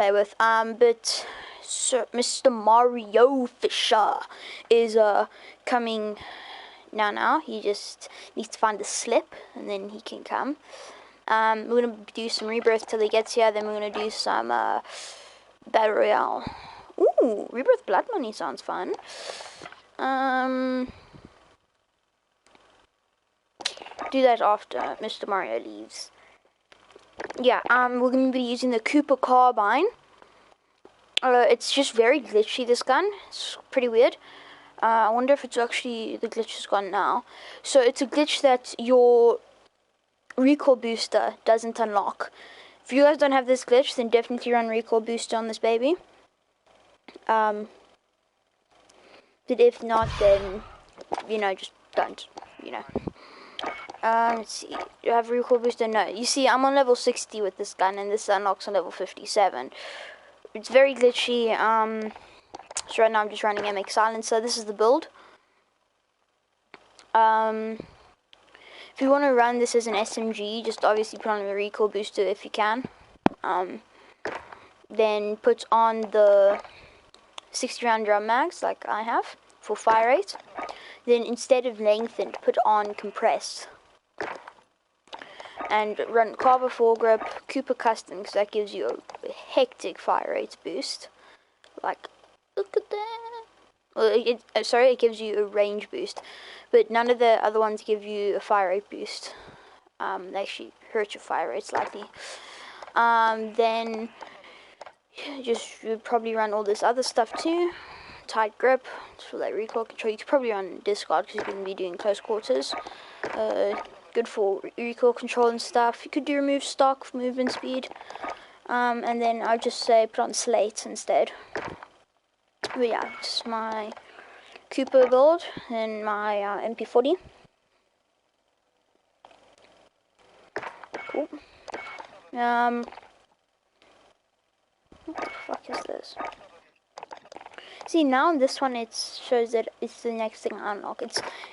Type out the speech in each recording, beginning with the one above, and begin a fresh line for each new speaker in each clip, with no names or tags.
play with. But Sir Mr. Mario Fisher is coming now. He just needs to find the slip, and then he can come. We're gonna do some rebirth till he gets here. Then we're gonna do some battle royale. Ooh, rebirth blood money sounds fun. Do that after Mr. Mario leaves. Yeah, we're going to be using the Cooper Carbine. It's just very glitchy, this gun. It's pretty weird. I wonder if it's actually, the glitch is gone now. So it's a glitch that your recoil booster doesn't unlock. If you guys don't have this glitch, then definitely run recoil booster on this baby. But if not, then, just don't, Let's see, do I have recoil booster? No. You see, I'm on level 60 with this gun, and this unlocks on level 57. It's very glitchy. So right now I'm just running MX Silencer. This is the build. If you want to run this as an SMG, just obviously put on a recoil booster if you can. Then put on the 60 round drum mags like I have for fire rate. Then instead of lengthened, put on compressed. And run Carver foregrip, Cooper custom, because that gives you a hectic fire rate boost. Like, look at that. Well, it gives you a range boost, but none of the other ones give you a fire rate boost. They actually hurt your fire rate slightly. Then you'd probably run all this other stuff too. Tight grip for that recoil control. You could probably run discard because you're going to be doing close quarters. Good for recoil control and stuff. You could do remove stock for movement speed. And then I'll just say put on slate instead. But yeah, it's my Cooper build and my MP40. Cool. What the fuck is this? See, now on this one it shows that it's the next thing I unlock.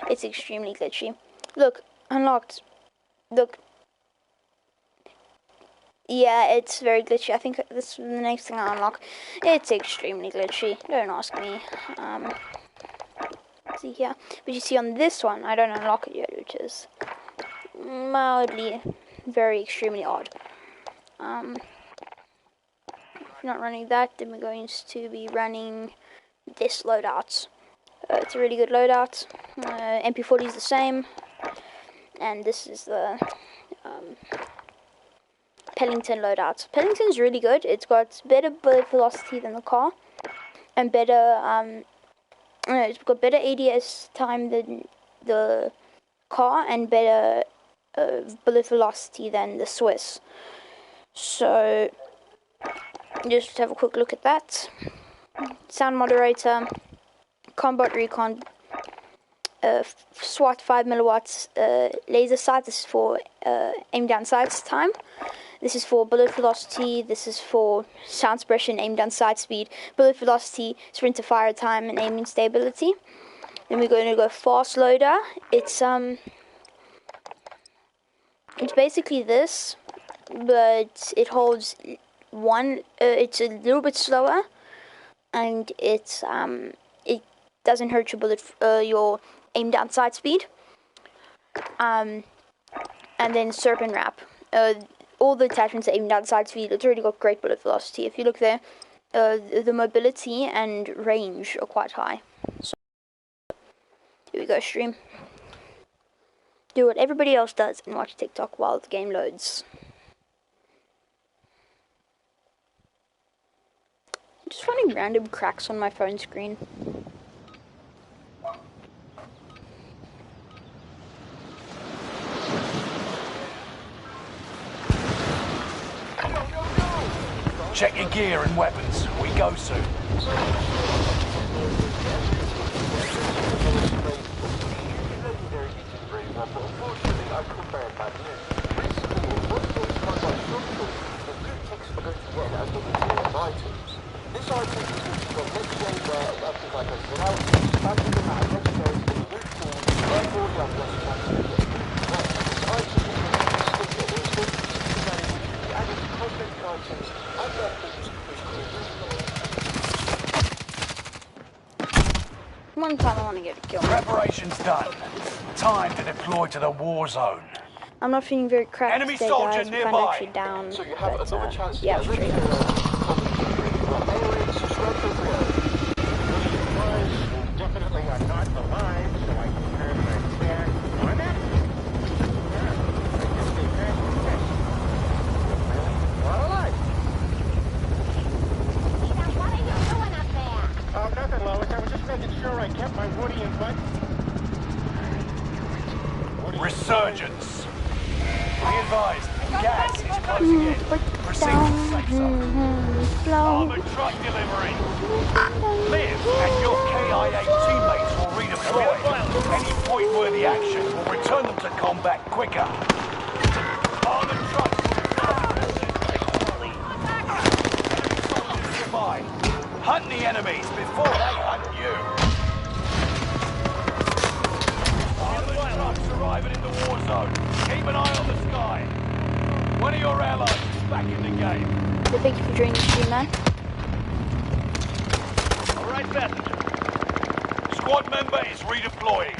It's extremely glitchy. Look, unlocked. Look. Yeah, it's very glitchy. I think this is the next thing I unlock. It's extremely glitchy. Don't ask me. See here. But you see on this one, I don't unlock it yet, which is mildly, very extremely odd. If you're not running that, then we're going to be running this loadout. It's a really good loadout. MP40 is the same. And this is the Pellington loadout. Pellington's really good. It's got better bullet velocity than the car, and better it's got better ADS time than the car, and better bullet velocity than the Swiss. So just have a quick look at that. Sound moderator, combat recon, SWAT 5 milliwatts laser sight. This is for aim down sights time. This is for bullet velocity. This is for sound suppression, aim down sight speed, bullet velocity, sprint to fire time, and aiming stability. Then we're going to go fast loader. It's basically this, but it holds one. It's a little bit slower, and it doesn't hurt your your aim down sight speed. And then serpent wrap. All the attachments are aim down sight speed. It's already got great bullet velocity. If you look there, the mobility and range are quite high. So here we go, stream. Do what everybody else does and watch TikTok while the game loads. I'm just finding random cracks on my phone screen.
Check your gear and weapons. We go soon.
One time I want to get a kill.
Preparation's done. Time to deploy to the war zone.
I'm not feeling very cracked
Enemy
today,
soldier
guys. I'm kind of
nearby.
actually down.
So you have
But,
another chance to
yeah,
get
straight
living.
Definitely are not alive, so I can turn my back on them. Well, alive.
What are you doing up there?
Oh, nothing, Lois. I was just making sure I kept my Woody and Bud.
Resurgence. Be advised, gas is closing in. Proceed to the safe zone. Armored truck delivery. Liv and your KIA teammates will redeploy. Any point-worthy action will return them to combat quicker. Armored trucks nearby. Hunt the enemies before they hunt you. Armored trucks arriving in the war zone. Keep an eye on the sky. One of your allies is back in the game.
So thank you for joining the stream, man.
All right, passenger. Squad member is redeploying.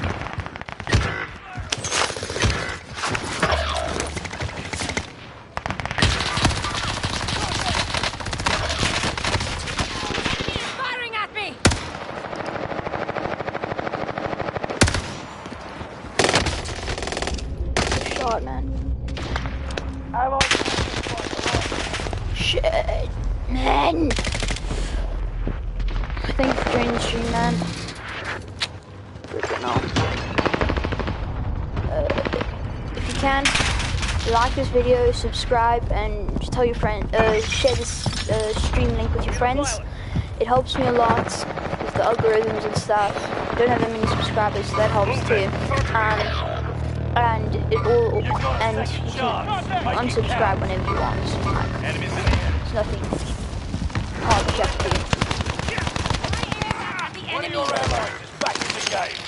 Firing at me!
Shot, man.
Allies.
Shit, man. Thank you for joining the stream, man. Freaking hell. If you can, like this video, subscribe, and just tell your friends, share this stream link with your friends. It helps me a lot with the algorithms and stuff. I don't have that many subscribers, so that helps too. And it all, and you can unsubscribe whenever you want. Like,
Enemies in the air.
it's nothing hard that you have to do.
One of your allies is back in the game.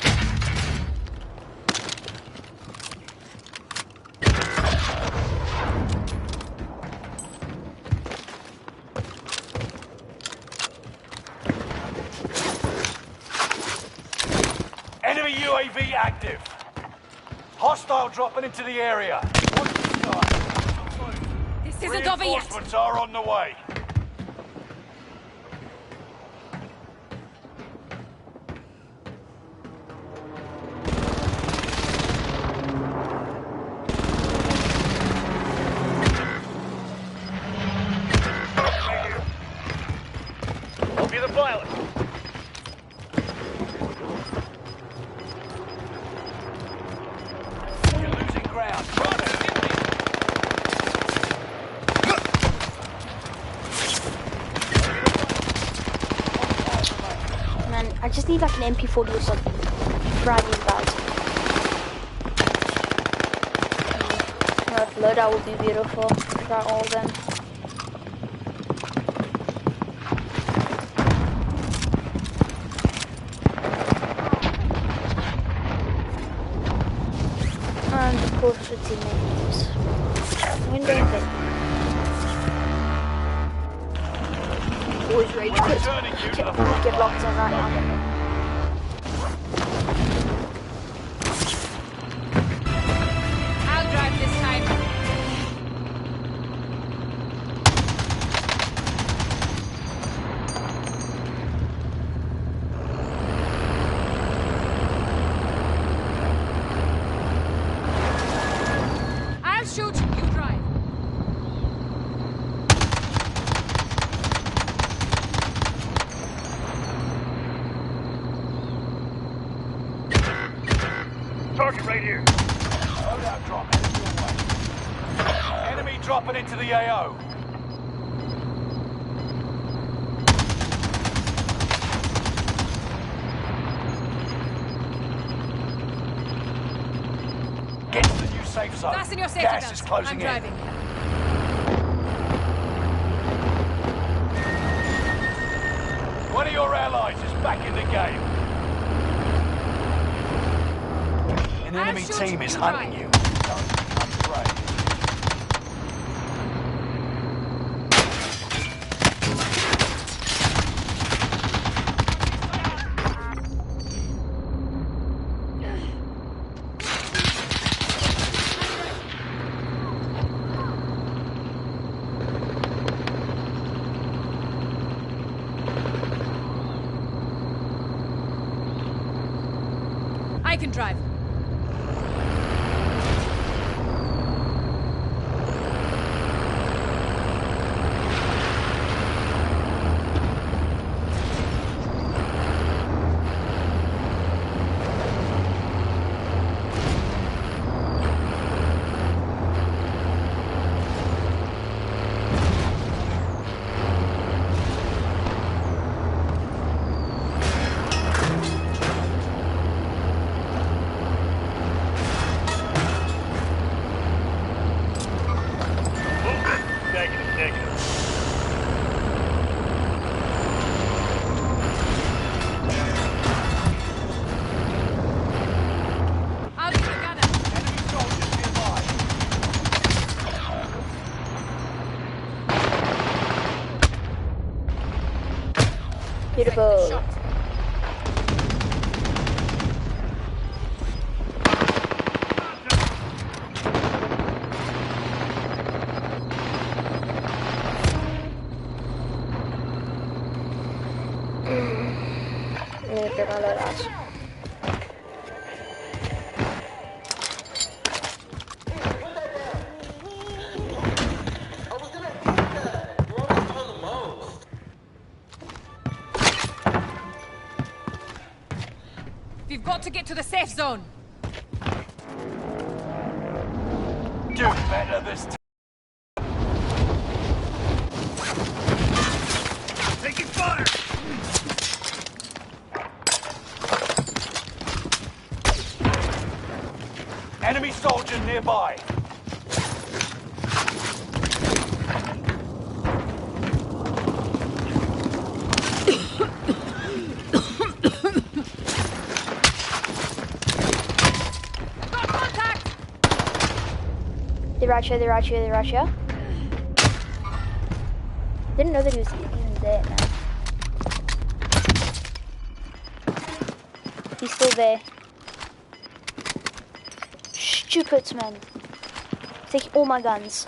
Enemy UAV active. Hostile dropping into the area. Watch the sky.
This isn't over yet!
Reinforcements are on the way.
I'll be the pilot.
You're losing ground.
Man, I just need like an MP40 or something. Brand new guys. Loadout would be beautiful. Try all of them. And of course the teammates. Window thing. Always rage quit. Get locked in right now.
I'll drive this time. I'll shoot, you drive.
Target right here.
Loadout drop headed your way. Enemy dropping into the AO. Get to the new safe zone.
Fasten your safety
Gas
belts.
is closing
I'm
in.
driving.
One of your allies is back in the game. An
I'll
enemy
shoot
team is
you,
hunting
drive.
you. Don't become afraid.
can drive. I'll be the gunner.
Enemy soldiers nearby.
Beautiful.
Shot.
Need to get my load out.
We've got to get to the safe zone.
Do better this time. Taking fire! Enemy soldier nearby.
Got contact!
They're right here, they're right here, they're right here. Didn't know that he was even there, man. He's still there. Stupid, man. Taking all my guns.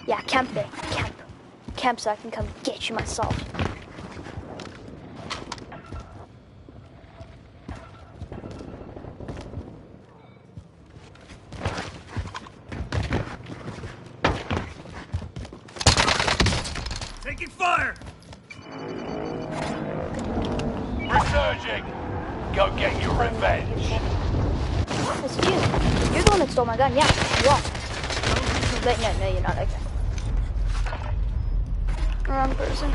Yeah, camp there. Camp. Camp so I can come get you myself.
Taking fire! Resurging! Go get your revenge!
That's you. You're the one that stole my gun. Yeah, you are. But no, you're not. Okay. Wrong person.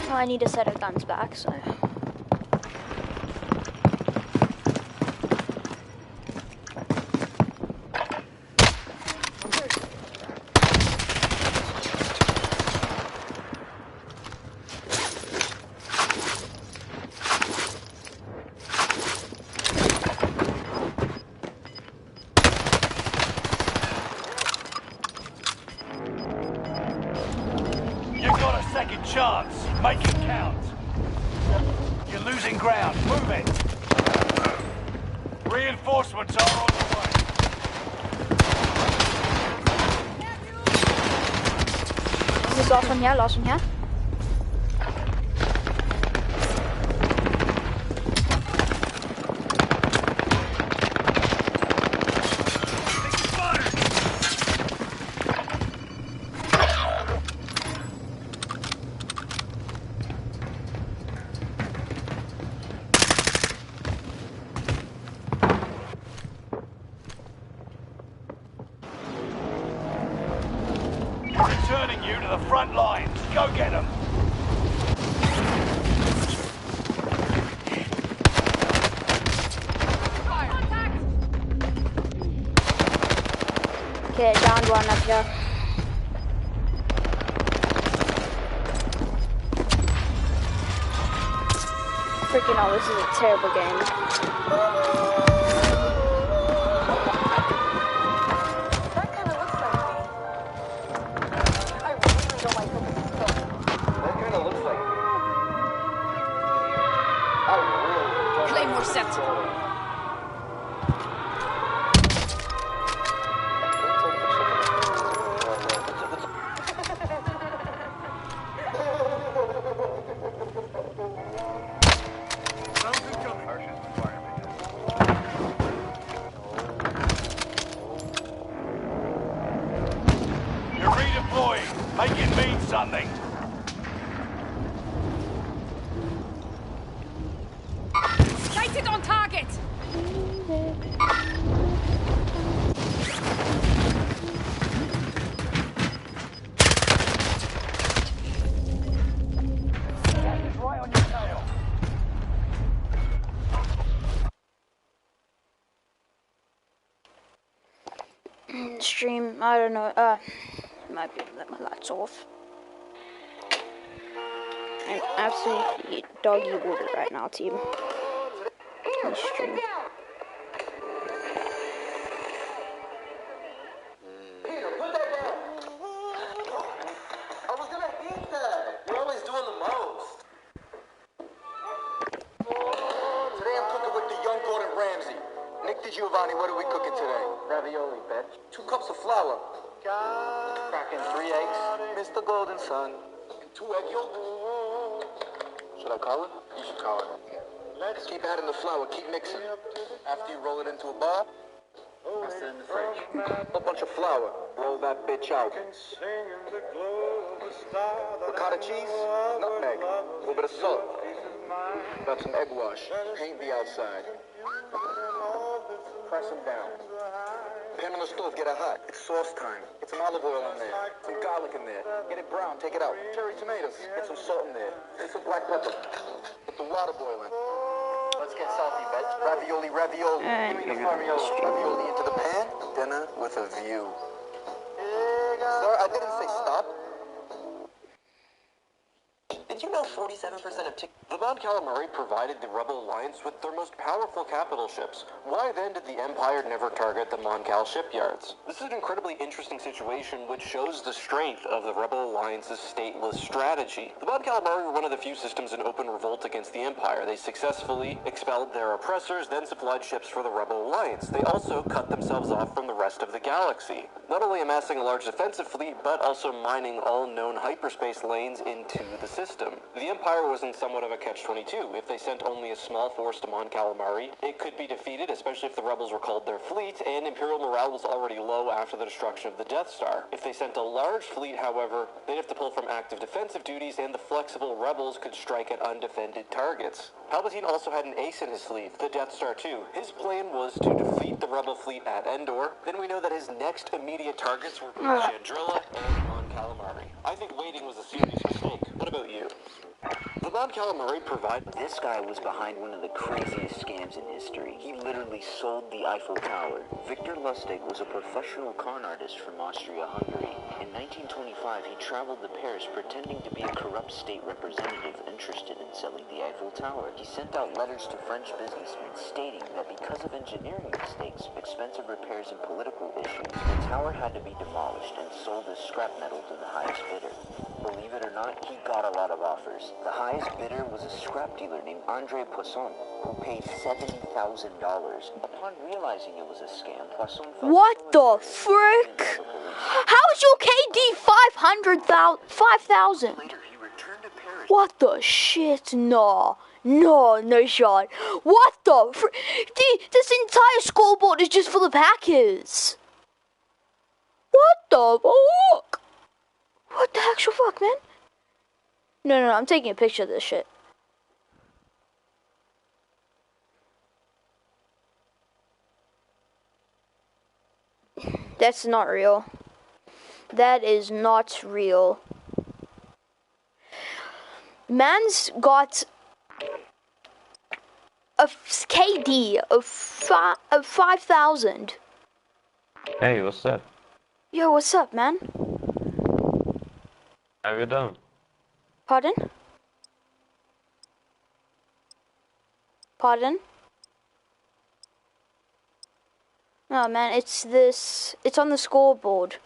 Well, I need a set of guns back, so.
You've got a second chance. Make it count. You're losing ground. Move it. Reinforcements are on the way.
This is last one here, last one here.
Taking fire! Returning you to the front lines. Go get them.
Okay, downed one up here. Freaking hell, this is a terrible game.
That kind of looks like me. I really don't like how this is going.
That kind of looks like me. I really don't
Claymore set. Spotted on target!
He's right on your tail.
Stream, I don't know, might be able to let my lights off. I'm absolutely doggy water right now, team. On stream.
Peter, put that down. I was gonna eat that. You're always doing the most. Today I'm cooking with the young Gordon Ramsay. Nick DiGiovanni, what are we cooking today? Ravioli, bitch. 2 cups of flour. Cracking 3 eggs. Mr. Golden Son. 2 egg yolks. Should I call it? You should call it. Let's keep adding the flour, keep mixing. After you roll it into a ball, press it in the fridge. A bunch of flour, roll that bitch out. Ricotta cheese, nutmeg, a little bit of salt. Got some egg wash, paint the outside. Press them down. Pan on the stove, get it hot. It's sauce time. Get some olive oil in there. Some garlic in there. Get it brown, take it out. Cherry tomatoes. Get some salt in there. Get some black pepper. Get the water boiling. Let's get salty, bitch. Ravioli, ravioli. Give me the ravioli into the pan. Dinner with a view. Sir, I didn't say stop. Did you know 47% of The Mon Calamari provided the Rebel Alliance with their most powerful capital ships. Why then did the Empire never target the Mon Cal shipyards? This is an incredibly interesting situation which shows the strength of the Rebel Alliance's stateless strategy. The Mon Calamari were one of the few systems in open revolt against the Empire. They successfully expelled their oppressors, then supplied ships for the Rebel Alliance. They also cut themselves off from the rest of the galaxy, not only amassing a large defensive fleet, but also mining all known hyperspace lanes into the system. The Empire was in somewhat of a catch-22. If they sent only a small force to Mon Calamari, it could be defeated, especially if the rebels recalled their fleet, and Imperial morale was already low after the destruction of the Death Star. If they sent a large fleet, however, they'd have to pull from active defensive duties, and the flexible rebels could strike at undefended targets. Palpatine also had an ace in his sleeve, the Death Star 2. His plan was to defeat the rebel fleet at Endor. Then we know that his next immediate targets were Chandrilla and Mon Calamari. I think waiting was a serious mistake. What about you? The Mon Calamari provided...
This guy was behind one of the craziest scams in history. He literally sold the Eiffel Tower. Victor Lustig was a professional con artist from Austria-Hungary. In 1925, he traveled to Paris pretending to be a corrupt state representative interested in selling the Eiffel Tower. He sent out letters to French businessmen stating that because of engineering mistakes, expensive repairs, and political issues, the tower had to be demolished and sold as scrap metal to the highest bidder. Believe it or not, he got a lot of offers. The highest bidder was a scrap dealer named Andre Poisson, who paid $70,000. Upon realizing it was a scam, Poisson felt
What the frick? How is your KD 5,000?
Later, he returned to Paris.
What the shit? No shot. What the frick? This entire scoreboard is just full of hackers. What the fuck? What the actual fuck, man? No, I'm taking a picture of this shit. That's not real. That is not real. Man's got a KD of 5,000.
Hey, what's up?
Yo, what's up, man?
How you doing?
Pardon? Pardon? No, man, it's on the scoreboard.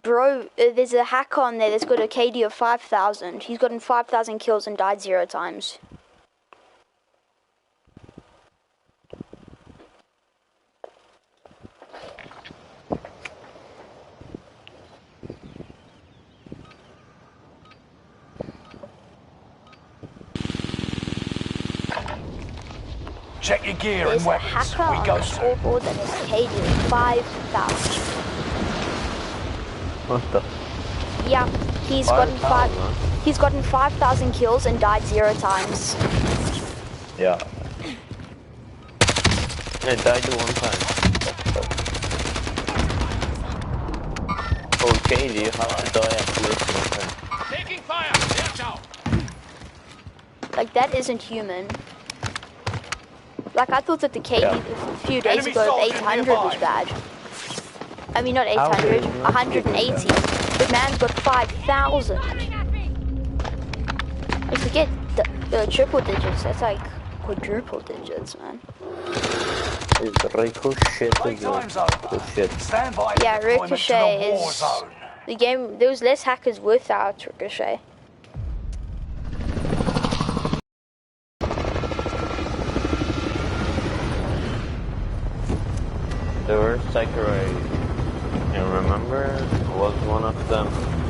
Bro, there's a hacker on there that's got a KD of 5,000. He's gotten 5,000 kills and died 0 times.
Check your gear
There's
and
a
weapons.
hacker
We
on
go
the
soon.
scoreboard that has KD of 5,000.
What the?
Yeah, he's gotten
5,000?
He's gotten 5,000 kills and died 0 times.
Yeah. I died one time. Okay, do you have to die at least one time?
Taking fire! Watch out!
Like, that isn't human. Like, I thought that the KD a few days
Enemy
ago of
soldier
800 was
nearby.
bad. I mean, not
How
800,
did it not
180. The man's got 5,000. I forget the triple digits, that's like quadruple digits, man.
It's ricochet
Playtime's over.
Ricochet.
Stand by for
Yeah,
deployment
Ricochet
to the war
is...
zone.
The game, there was less hackers without Ricochet.
There were Sakurai, you remember, was one of them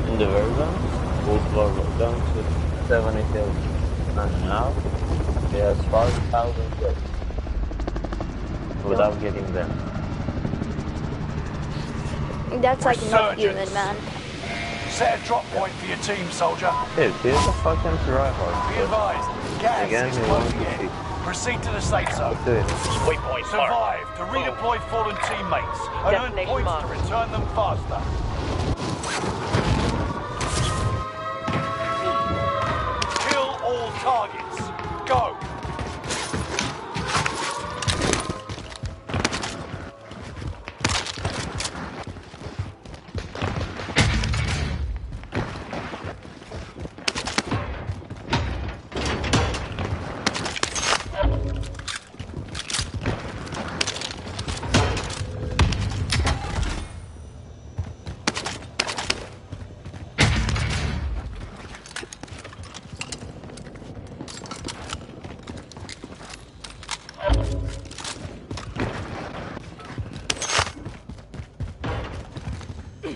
in the Warzone, who were down to 70 kills, and now he has 5,000 kills without getting them.
That's like not
Resurgence.
human, man.
Set a drop point for your team, soldier.
Dude, he's a fucking
Be
tryhard.
advised, gas
Again,
is
he wants
closing
to
in.
cheat.
Proceed to the safe zone.
Dude,
Waypoint survive to redeploy fallen teammates and earn points to return them faster. Kill all targets. Go.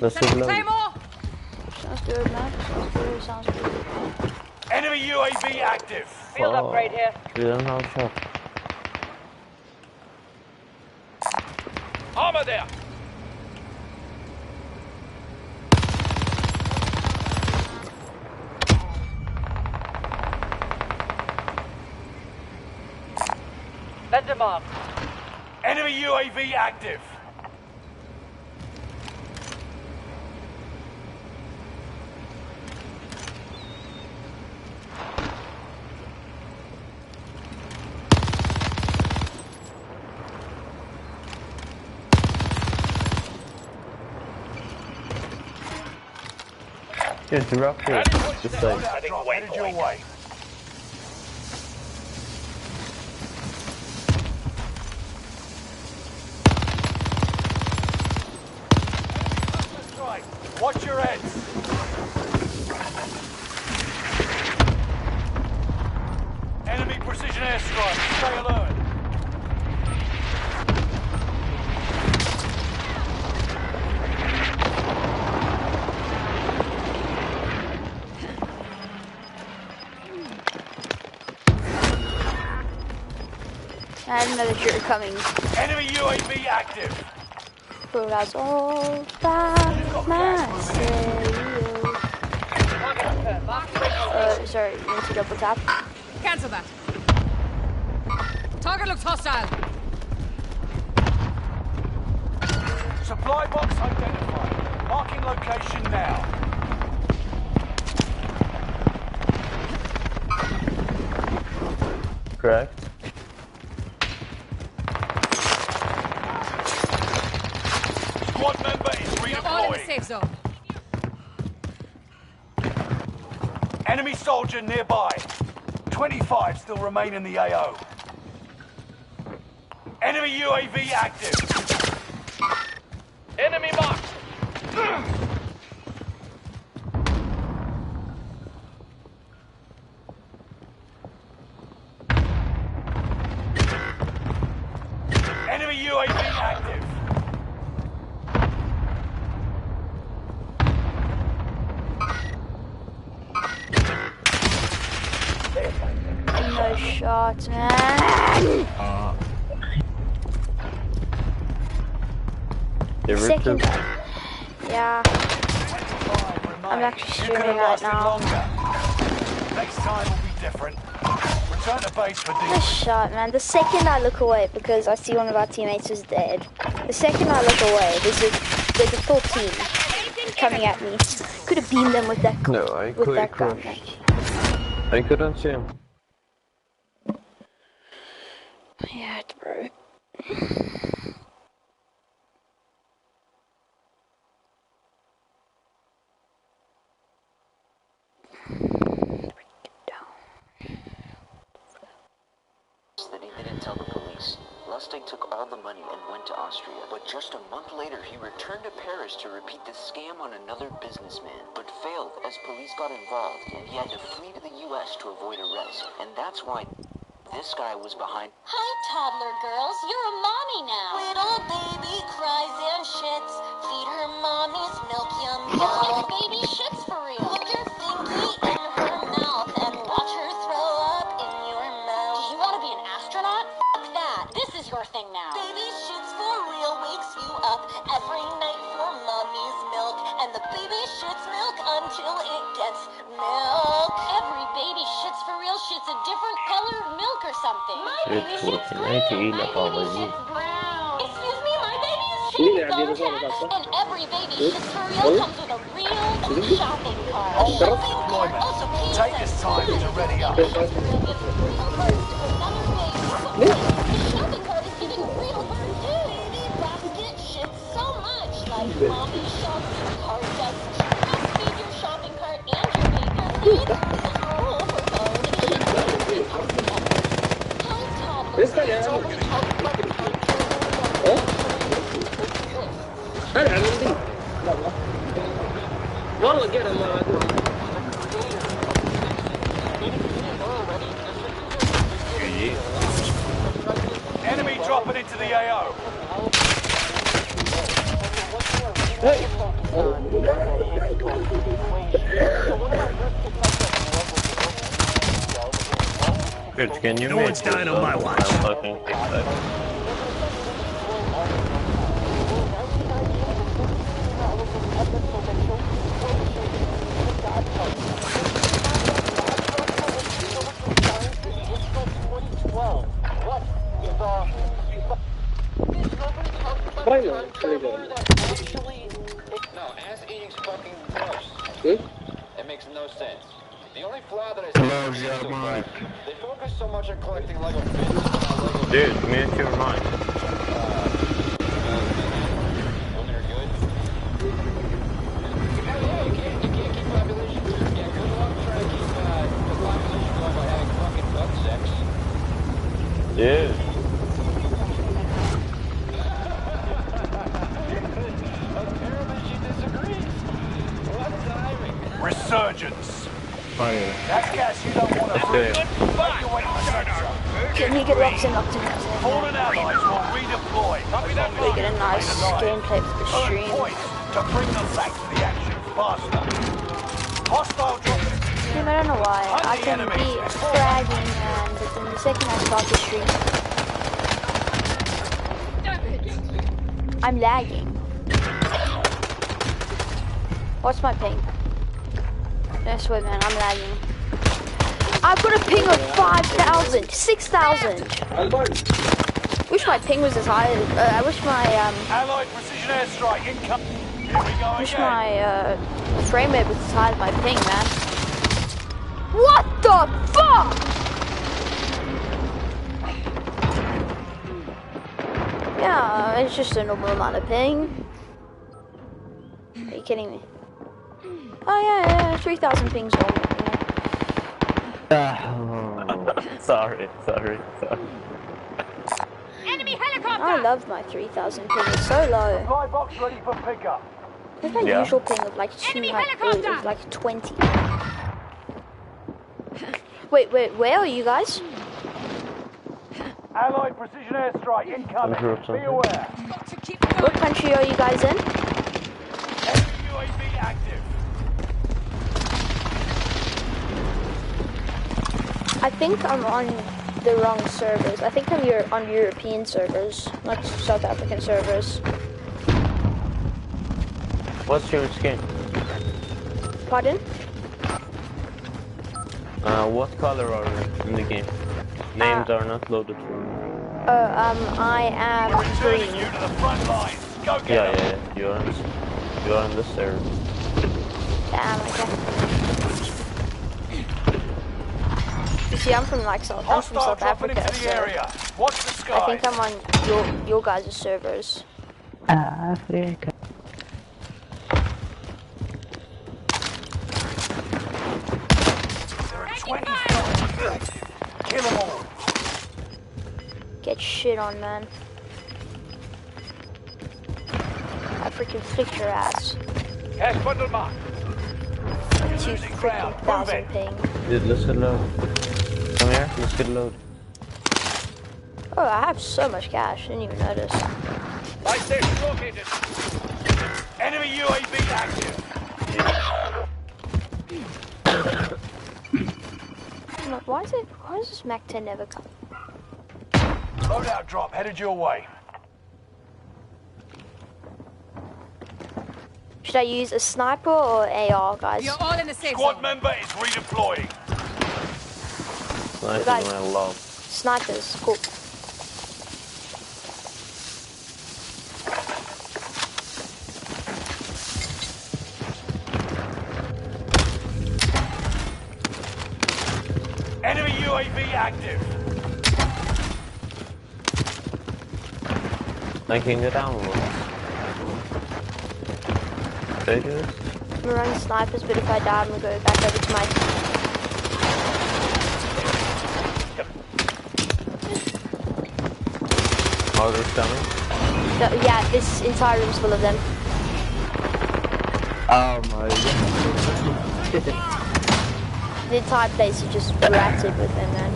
that's a blow.
Claymore!
Sounds good, man. Sounds good, sounds good.
Enemy UAV active.
Field upgrade here. We don't have shot.
Armor there.
Vendor mark.
Enemy UAV active.
Just drop it. Just like,
Headed your way. Strike. Watch your heads. Enemy precision airstrike. Stay alert.
I didn't know that you were coming.
Enemy UAV active.
But I was all by myself. Sorry, you need to double tap.
Cancel that. Target looks hostile.
Supply box identified. Marking location now.
correct?
Squad member is
You're all in the
redeploying.
safe zone.
Enemy soldier nearby. 25 still remain in the AO. Enemy UAV active. Enemy marked. Enemy UAV active.
No shots, man. Second. Yeah. I'm actually
You could
streaming
have
right
lasted
now.
longer. Next time will be different. Return to base for
Nice shot, man. The second I look away, because I see one of our teammates is dead. The second I look away, there's a full team coming at me. Could have beamed them with that.
No, I
with that
quick
ground.
rushed. I couldn't see him.
Yeah, bro.
That he didn't tell the police. Lustig took all the money and went to Austria. But just a month later, he returned to Paris to repeat the scam on another businessman, but failed as police got involved, and he had to flee to the US to avoid arrest. And that's why this guy was behind.
Hi, toddler girls. You're a mommy now. Little baby cries and shits. Feed her mommy's milk, yum yum. Baby shits for real. Put your fingy in her mouth and watch her throw up in your mouth. Do you want to be an astronaut? Fuck that. This is your thing now. Baby shits for real wakes you up every night for mommy's milk. And the baby shits milk until it gets milk. Every baby shits for real shits a different color of milk or something. My baby shits green. My baby shits brown. Excuse me, my baby is shitting and every baby shits for real comes with a real shopping cart. A shopping cart also keeps
take this time to ready up.
The shopping cart is giving real bird too. Baby basket shits so much like mommy shopping cart does. Just feed your shopping cart and your baby seed.
This guy, والله قرا ما
Enemy dropping into the AO.
Hey.
Good, can you
No one's dying on my watch.
No, ass eating's fucking gross. It makes no sense. The only flaw that I see is they focus so much on collecting Lego bits.
Dude, mute your mic.
Women are good. Yeah, you can't keep population. Yeah, good luck trying to keep the population going by having fucking butt sex.
Dude.
Apparently she disagrees. What timing?
Resurgence.
Fire.
That's gas you don't want to breathe. Make your way to the center.
Can you get rocks and optimize
Fallen allies will redeploy.
We get a nice gameplay for the
Earn
stream.
points to bring them back to the action faster. Hostile dropping.
I don't know why. I can be fragging, man, but then the second I start the stream, I'm lagging. What's my ping? I swear, man, I'm lagging. I've got a ping of 5,000, 6,000. Wish my ping was as high as, I wish my,
Allied precision airstrike incoming. Here we go
wish
again.
my, frame rate was as high as my ping, man. What the fuck? Yeah, it's just a normal amount of ping. Are you kidding me? Oh yeah, 3,000 pings normal.
Sorry.
Enemy helicopter!
I love my 3,000 ping. It's so low.
Supply box ready for pickup.
There's my usual ping of like 200, of like 20. Wait, where are you guys?
Allied precision airstrike incoming. Be aware.
What country are you guys in?
Enemy UAV active.
I think I'm on the wrong servers. I think I'm on European servers, not South African servers.
What's your skin?
Pardon?
What color are you in the game? Names are not loaded for me.
I am
We're returning you
green.
to the front lines. Go get them.
Yeah. You're on the server.
Damn, okay. You see, I'm from
Hostile
South
dropping
Africa,
into the
so
area. Watch the
I
skies.
think I'm on your guys' servers.
Africa.
There are 20 snipers active. Kill them all.
Get shit on, man. I freaking flicked your ass.
Cash bundle mark. You're
Two
losing
freaking
ground. Move
thousand
it.
ping.
Dude, let's get load. Come here, let's get load.
Oh, I have so much cash. Didn't even notice.
Buy station located. Enemy UAV active.
Why does this Mac 10 never come?
Loadout drop headed your way.
Should I use a sniper or AR, guys?
You're all in the safe
Squad
zone.
member is redeploying.
Nice
Guys.
is my love.
Snipers, cool.
Enemy UAV active.
I can get down one. Take it.
I'm running snipers, but if I die, I'm gonna go back over to my.
Are they coming?
No, yeah, this entire room's full of them.
Oh my god.
The entire place is just ratted with them, man.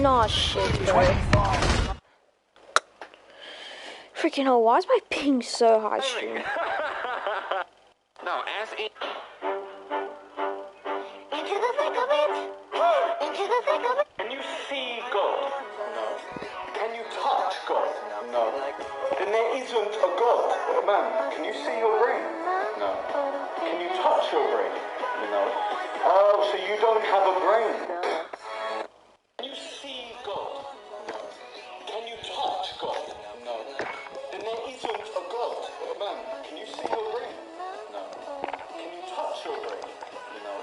No shit, bro. Freaking hell, why is my ping so high, stream?
No, ask
Into the thick of it. Into the thick of it.
Can you see God? No. Can you touch God? No. Then there isn't a God. Man, can you see your brain? No. Can you touch your brain? No. Oh, so you don't have a brain? Can you see God? No. Can you touch God? No. Then there isn't a God. Man, can you see your brain? No. Can you touch your brain? No.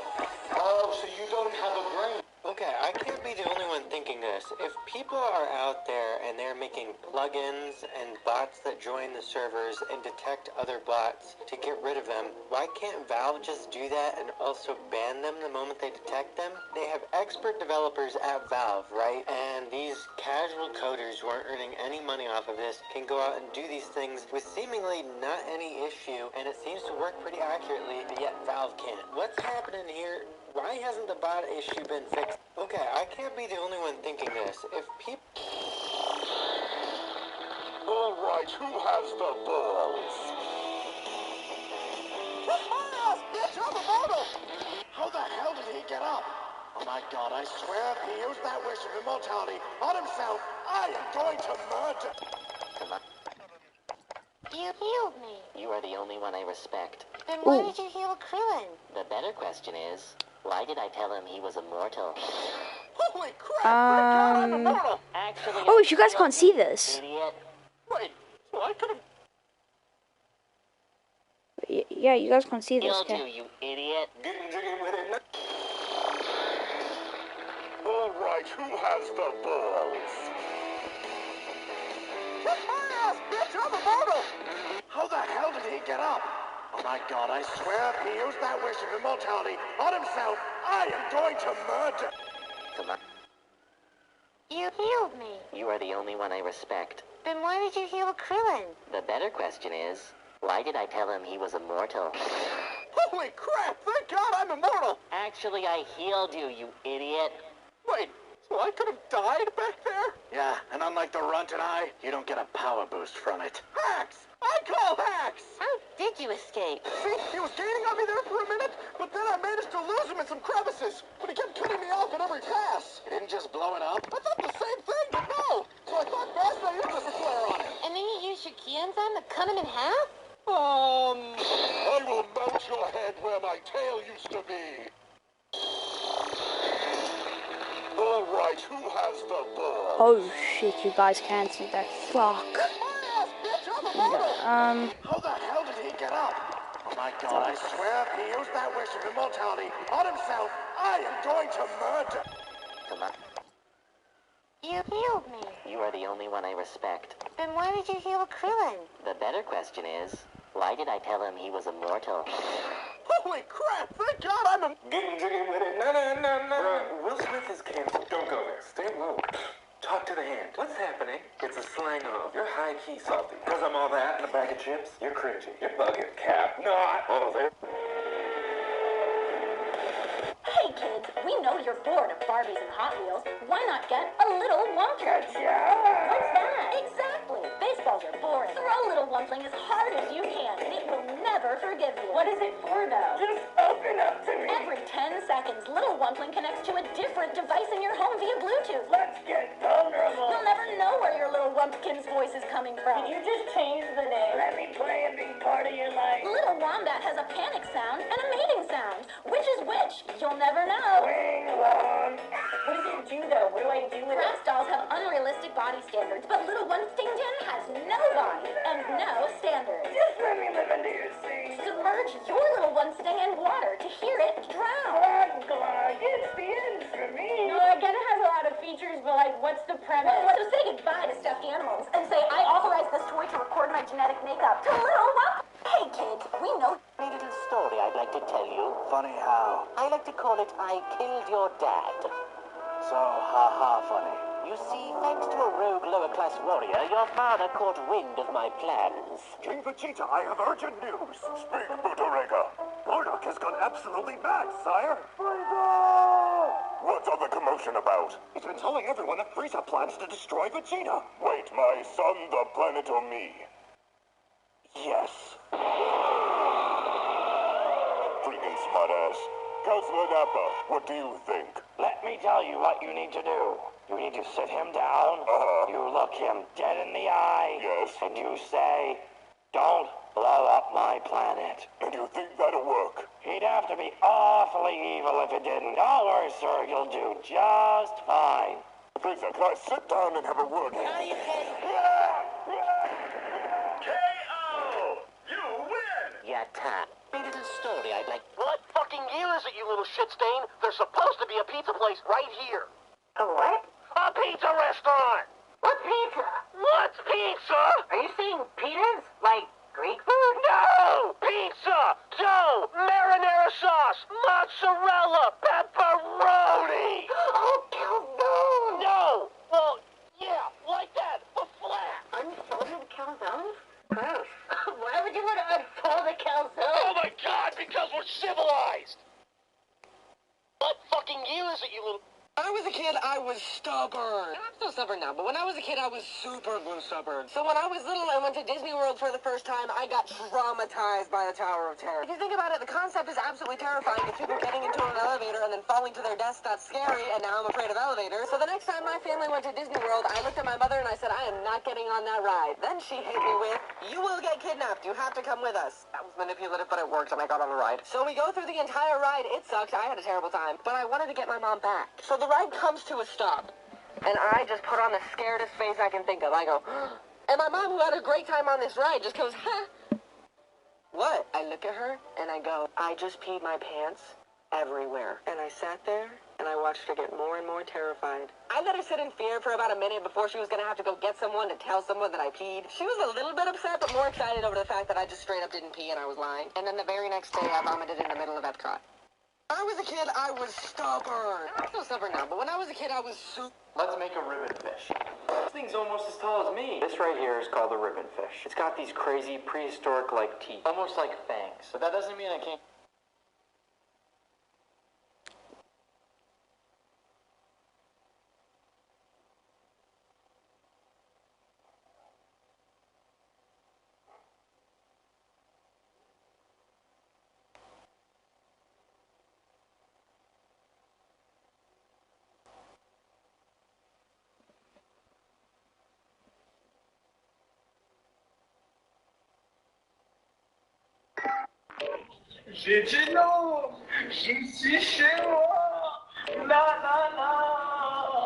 Oh, so you don't have a brain? Okay, I can't be the only one thinking this. If people are out there and they're making plugins and bots that join the servers and detect other bots to get rid of them, why can't Valve just do that and also ban them the moment they detect them? They have expert developers at Valve, right? And these casual coders who aren't earning any money off of this can go out and do these things with seemingly not any issue, and it seems to work pretty accurately, but yet Valve can't. What's happening here? Why hasn't the bot issue been fixed? Okay, I can't be the only one thinking this. If people... All right, who has the balls? Bitch, I'm immortal! How the hell did he get up? Oh my god, I swear if he used that wish of immortality on himself, I am going to murder... Come on.
You healed me.
You are the only one I respect.
Then why did you heal Krillin?
The better question is, why did I tell him he was immortal?
Holy crap! Thank God I'm immortal!
Actually,
Oh, you guys can't see this.
idiot.
Wait, so I could have...
Yeah, you guys can't see this,
Killed you,
okay?
you idiot.
All right, who has the balls? Kick my ass, bitch! I'm immortal! How the hell did he get up? Oh my god, I swear if he used that wish of immortality on himself, I am going to murder...
Come on.
You healed me.
You are the only one I respect.
Then why did you heal Krillin?
The better question is, why did I tell him he was immortal?
Holy crap! Thank God I'm immortal!
Actually, I healed you, you idiot.
Wait, so I could have died back there? Yeah, and unlike the Runt and I, you don't get a power boost from it. Hacks! I call hacks!
How did you escape?
See, he was gaining on me there for a minute, but then I managed to lose him in some crevices. But he kept cutting me off at every pass. He didn't just blow it up. I thought the same thing, but no. So I thought fast I used a flare on him.
And then you used your key enzyme to cut him in half?
I will mount your head where my tail used to be.
right, who has the ball?
Oh shit, you guys can't see that. Fuck.
How the hell did he get up? Oh my god, I swear if he used that wish of immortality on himself, I am going to murder.
Come on.
You healed me.
You are the only one I respect.
Then why did you heal Krillin?
The better question is, why did I tell him he was immortal?
Holy crap, thank God I'm a...
Getting jiggy with it. No. Will Smith is canceled. Don't go there. Stay woke. Talk to the hand. What's happening? It's a slang off. You're high-key salty. Because I'm all that in a bag of chips? You're cringy. You're bugging, Cap. Not. Oh, there.
Hey kids, we know you're bored of Barbies and Hot Wheels. Why not get a little Wonka?
Yeah.
What's that? Exactly. Baseballs are boring. Throw little Wumpling as hard as you can, and it will never forgive you. What is it for, though?
Just open up to me.
Every 10 seconds, little Wumpling connects to a different device in your home via Bluetooth.
Let's get vulnerable.
You'll never know where your little Wumpkin's voice is coming from.
Did you just change the name? Let me play a big part of your life.
Little Wombat has a panic sound and a mating sound. Which is which? You'll never know.
Wing Wong.
What does it do, though? What do I do with it? Bratz dolls have unrealistic body standards, but Little Wumptington has no body and no standards.
Just let me live under your sea.
Submerge your little Wumpsting in water to hear it drown.
Glug, it's the end for me.
No, I get it has a lot of features, but like, what's the premise? Well, so say goodbye to stuffed animals and say, I authorize this toy to record my genetic makeup to Little Wump. Hey kids, we know
A little story I'd like to tell you.
Funny how?
I like to call it I Killed Your Dad.
So, ha funny.
You see, thanks to a rogue lower-class warrior, your father caught wind of my plans.
King Vegeta, I have urgent news. Speak, Butarega. Bardock has gone absolutely mad, sire. Frieza! What's all the commotion about? He's been telling everyone that Frieza plans to destroy Vegeta. Wait, my son, the planet or me? Yes. Freaking smartass. Councilor Nappa, what do you think? Let me tell you what you need to do. You need to sit him down. You look him dead in the eye. Yes. And you say, don't blow up my planet. And you think that'll work? He'd have to be awfully evil if it didn't. Don't worry, sir. You'll do just fine. Frieza, can I sit down and have a word?
How do you say?
K.O. You win!
Yatta. A little story I'd like...
What fucking year is it, you little shit stain? There's supposed to be a pizza place right here.
A what?
A pizza restaurant!
What pizza?
What's pizza?
Are you saying pizzas? Like Greek food?
No! Pizza! Dough! Marinara sauce! Mozzarella! Pepperoni!
Oh, calzone!
No! Well, yeah, like that, but flat.
Unfolded calzones? Gross. Why would you want to unfold a calzone?
Oh my god, because we're civilized! What fucking year is it, you little...
When I was a kid, I was stubborn. I'm still stubborn now, but when I was a kid, I was super stubborn. So when I was little and went to Disney World for the first time, I got traumatized by the Tower of Terror. If you think about it, the concept is absolutely terrifying. If people getting into an elevator and then falling to their deaths, that's scary, and now I'm afraid of elevators. So the next time my family went to Disney World, I looked at my mother and I said, I am not getting on that ride. Then she hit me with, you will get kidnapped. You have to come with us. That was manipulative, but it worked, and I got on the ride. So we go through the entire ride. It sucked. I had a terrible time, but I wanted to get my mom back. So the ride comes to a stop, and I just put on the scaredest face I can think of. I go, and my mom, who had a great time on this ride, just goes, huh? What? I look at her, and I go, I just peed my pants everywhere. And I sat there, and I watched her get more and more terrified. I let her sit in fear for about a minute before she was going to have to go get someone to tell someone that I peed. She was a little bit upset, but more excited over the fact that I just straight up didn't pee and I was lying. And then the very next day, I vomited in the middle of Epcot. When I was a kid, I was stubborn. I'm still stubborn now, but when I was a kid, I was super...
Let's make a ribbon fish. This thing's almost as tall as me. This right here is called a ribbon fish. It's got these crazy prehistoric-like teeth, almost like fangs. But that doesn't mean I can't...
J'ai dit non, je suis chez moi. La la la.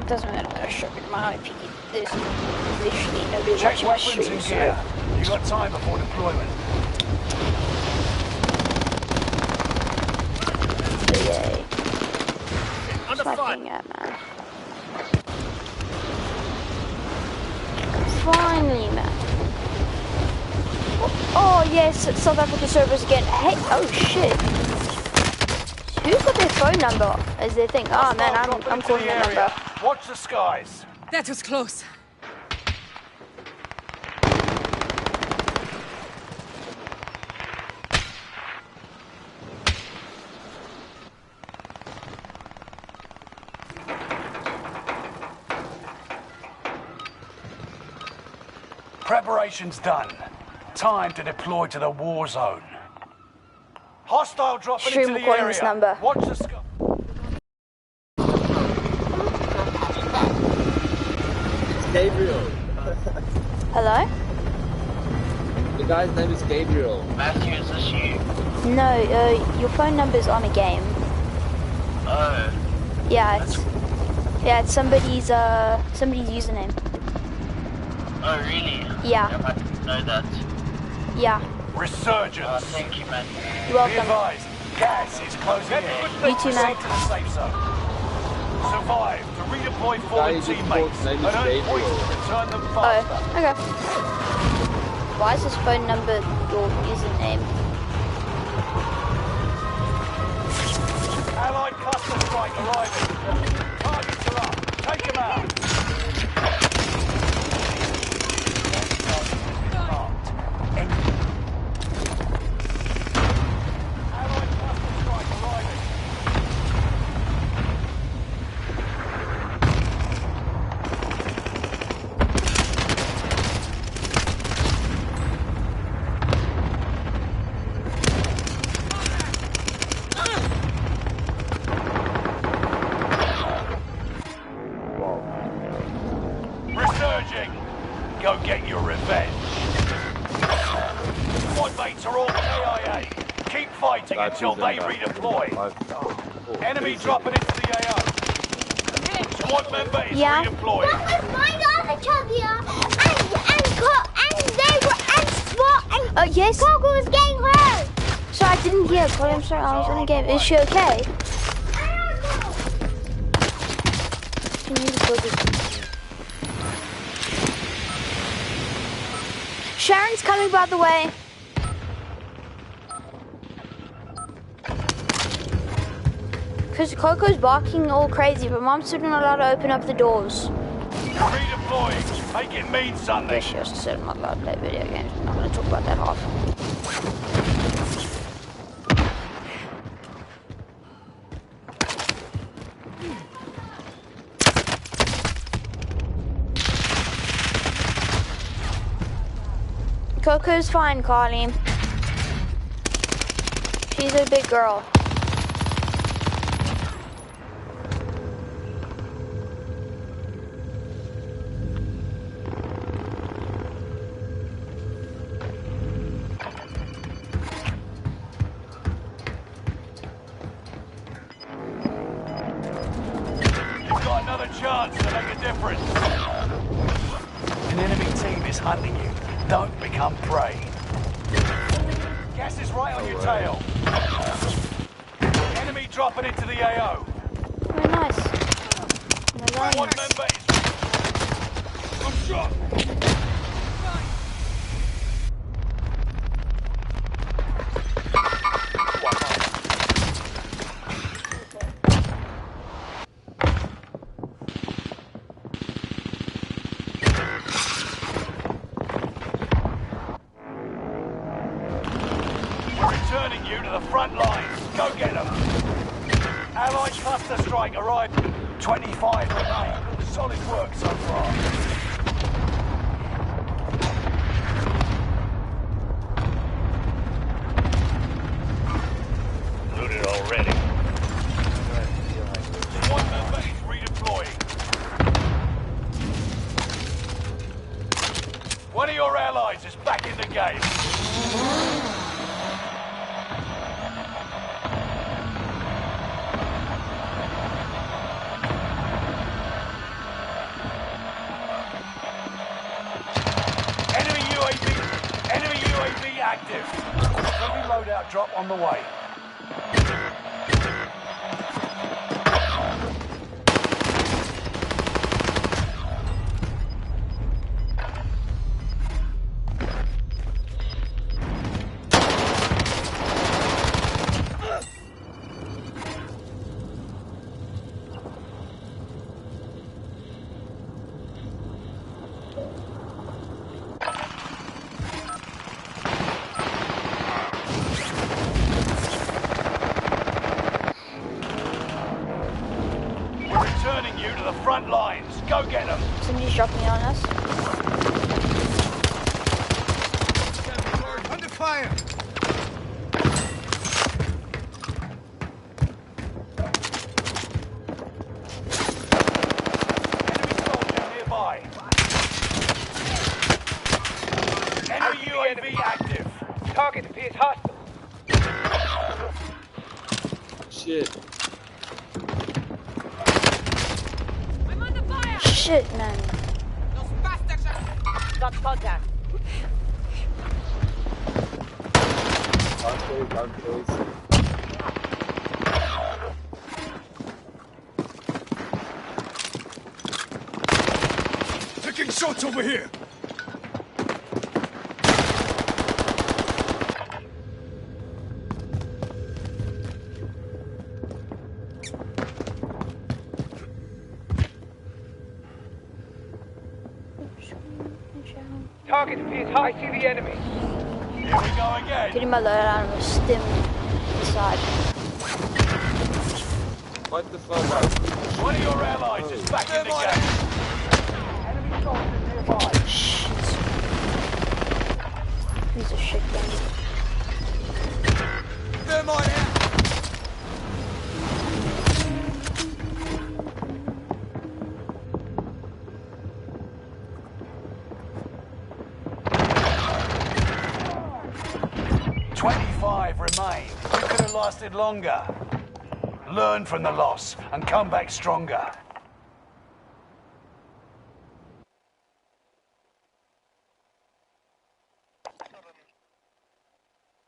Doesn't matter that I sharpened my IP. There's literally nobody
Check
watching my
weapons
stream,
and
so...
gear. You got time before deployment.
Yay.
Under
What's my
fire.
thing at, man? Finally, man. Oh, yes, South Africa servers again. Hey, oh shit. Who's got their phone number as their thing? Oh man, I'm calling their number.
Watch the skies.
That was close.
Preparation's done. Time to deploy to the war zone. Hostile dropping
Stream
into the
recording
area.
this number.
Watch the sky.
Gabriel.
Hello?
The guy's name is Gabriel.
Matthew, is this you?
No, your phone number's on a game.
Oh.
Yeah, it's somebody's username.
Oh, really?
Yeah.
I didn't know that.
Yeah.
Resurgence.
Thank you, man.
You're
Be
welcome.
advised, gas is closing in.
You too, man.
Proceed to the safe zone. Survive to redeploy
guy
fallen
who just
teammates
called
and
name is
earn
Gabriel.
points to return them
Oh,
faster.
okay. Why is this phone number your username?
Allied cluster strike arriving. Targets are up. Take them out. Allied cluster strike arriving. Resurging. Go get your revenge. Squad mates are all KIA. Keep fighting until they redeploy. Enemy dropping into the AO. Squad member is
Yeah.
redeploying.
That was my other champion, and SWAT, and
Yes.
Coco was getting hurt.
So I didn't hear. Chloe, I'm sorry. I was in a game. Is she okay? Can you just go this? Sharon's coming, by the way. Because Coco's barking all crazy, but Mom's still not allowed to open up the doors.
Redeploying. Make it mean something.
Yes, she also said I'm not allowed to play video games. I'm not going to talk about that half. Coco's fine, Carly. She's a big girl.
You've got another chance to make a difference. An enemy team is hunting you. Don't become prey. Gas is right on your tail. Enemy dropping into the AO.
Very nice. Very
One
nice.
member is... Good shot. We're returning you to the front lines. Go get them. Allied cluster strike arrived. 25 remain. Solid work so far. Looted already. One member is redeploying. One of your allies is back in the game. drop on the way. Returning you to the front lines. Go get them.
Somebody's dropping on us.
Under fire. Enemy soldier nearby. Enemy UAV active.
Target appears hostile.
Shit.
I'm under fire!
Shit, man.
Those bastards are...
Got contact.
Arcade.
Taking shots over here.
Target appears hostile. I see the enemy.
Here we go again.
Getting my loadout and stim inside.
What the fuck?
One of your allies is back in the game. Enemy soldier nearby.
Shit. Piece of shit game.
Thermite out. 25 remain. You could have lasted longer. Learn from the loss and come back stronger.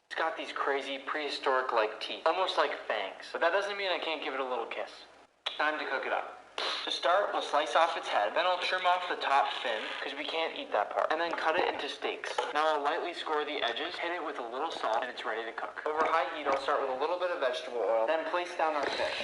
It's got these crazy prehistoric-like teeth, almost like fangs. But that doesn't mean I can't give it a little kiss. Time to cook it up. To start, we'll slice off its head, then I'll trim off the top fin, because we can't eat that part, and then cut it into steaks. Now I'll lightly score the edges, hit it with a little salt, and it's ready to cook. Over high heat, I'll start with a little bit of vegetable oil, then place down our fish.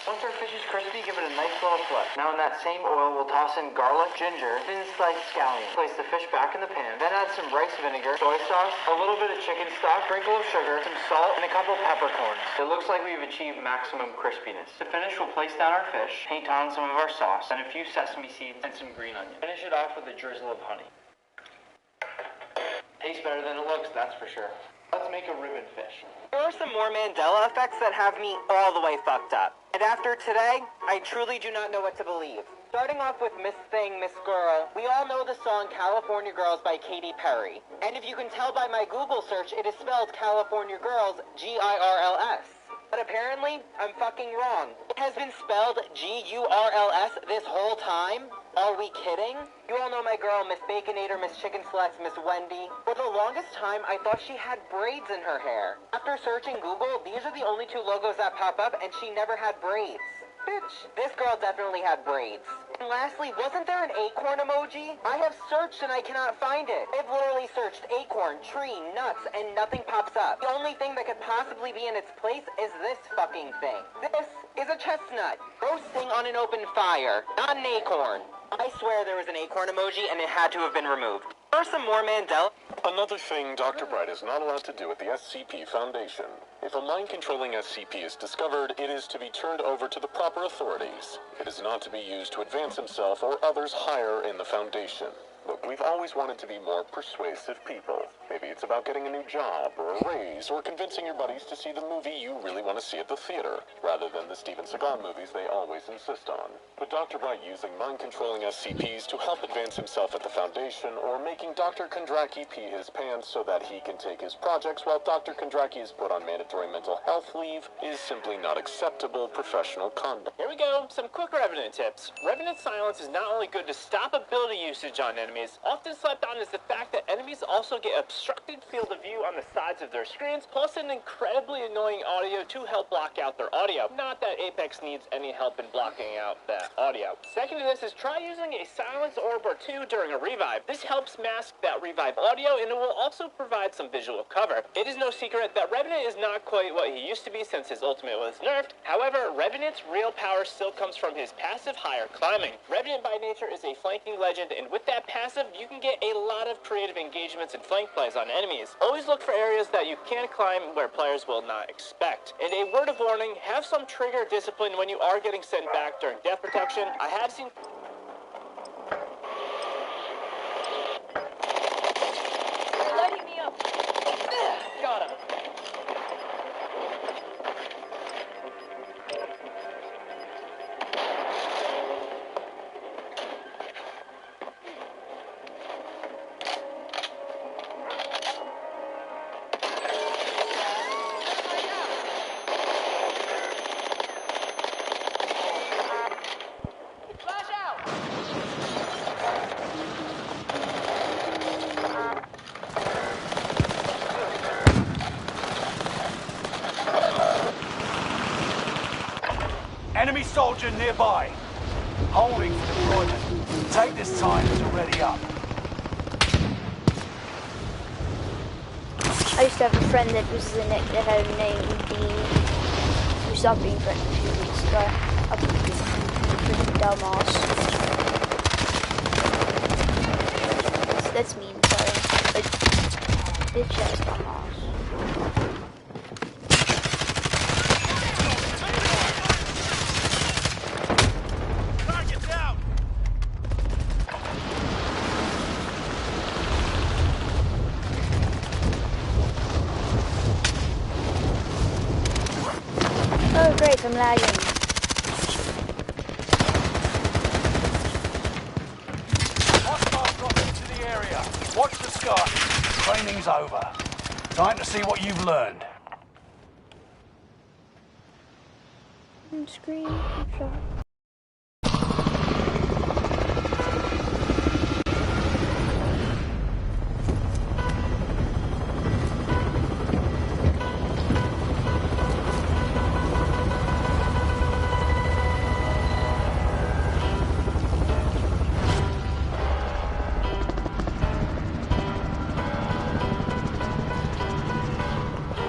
Once our fish is crispy, give it a nice little flip. Now in that same oil, we'll toss in garlic, ginger, thin sliced scallion. Place the fish back in the pan, then add some rice vinegar, soy sauce, a little bit of chicken stock, sprinkle of sugar, some salt, and a couple peppercorns. It looks like we've achieved maximum crispiness. To finish, we'll place down our fish, paint on some of our sauce, and a few sesame seeds and some green onion. Finish it off with a drizzle of honey. Tastes better than it looks, that's for sure. Let's make a ribbon fish. There are some more Mandela effects that have me all the way fucked up. And after today, I truly do not know what to believe. Starting off with Miss Thing, Miss Girl, we all know the song California Girls by Katy Perry. And if you can tell by my Google search, it is spelled California Girls, G-I-R-L-S. But apparently, I'm fucking wrong. It has been spelled G-U-R-L-S this whole time? Are we kidding? You all know my girl, Miss Baconator, Miss Chicken Selects, Miss Wendy. For the longest time, I thought she had braids in her hair. After searching Google, these are the only two logos that pop up, and she never had braids. Bitch, this girl definitely had braids. And lastly, wasn't there an acorn emoji? I have searched and I cannot find it. I've literally searched acorn, tree, nuts, and nothing pops up. The only thing that could possibly be in its place is this fucking thing. This is a chestnut, roasting on an open fire, not an acorn. I swear there was an acorn emoji and it had to have been removed. Or some more Mandela.
Another thing Dr. Bright is not allowed to do at the SCP Foundation. If a mind-controlling SCP is discovered, it is to be turned over to the proper authorities. It is not to be used to advance himself or others higher in the Foundation. Look, we've always wanted to be more persuasive people. Maybe it's about getting a new job, or a raise, or convincing your buddies to see the movie you really want to see at the theater, rather than the Steven Seagal movies they always insist on. But Dr. Bright using mind-controlling SCPs to help advance himself at the Foundation, or making Dr. Kondraki pee his pants so that he can take his projects while Dr. Kondraki is put on mandatory mental health leave, is simply not acceptable professional conduct.
Here we go, some quick Revenant tips. Revenant silence is not only good to stop ability usage on enemies, enemies. Often slept on is the fact that enemies also get obstructed field of view on the sides of their screens, plus an incredibly annoying audio to help block out their audio. Not that Apex needs any help in blocking out that audio. Second to this is try using a silence orb or two during a revive. This helps mask that revive audio, and it will also provide some visual cover. It is no secret that Revenant is not quite what he used to be since his ultimate was nerfed. However, Revenant's real power still comes from his passive higher climbing. Revenant by nature is a flanking legend, and with that passive, you can get a lot of creative engagements and flank plays on enemies. Always look for areas that you can climb where players will not expect. And a word of warning, have some trigger discipline when you are getting sent back during death protection. I have seen...
You're lighting me up. Got him.
Enemy soldier nearby. Holding for deployment. Take this time to ready up.
I used to have a friend that had a name Dean. We stopped being friends a few weeks ago. I think he was a freaking dumbass. That's mean, sorry. But bitch ass dumbass. Oh great, I'm lagging.
Hostile dropping into the area. Watch the sky. Training's over. Time to see what you've learned.
Screen shot.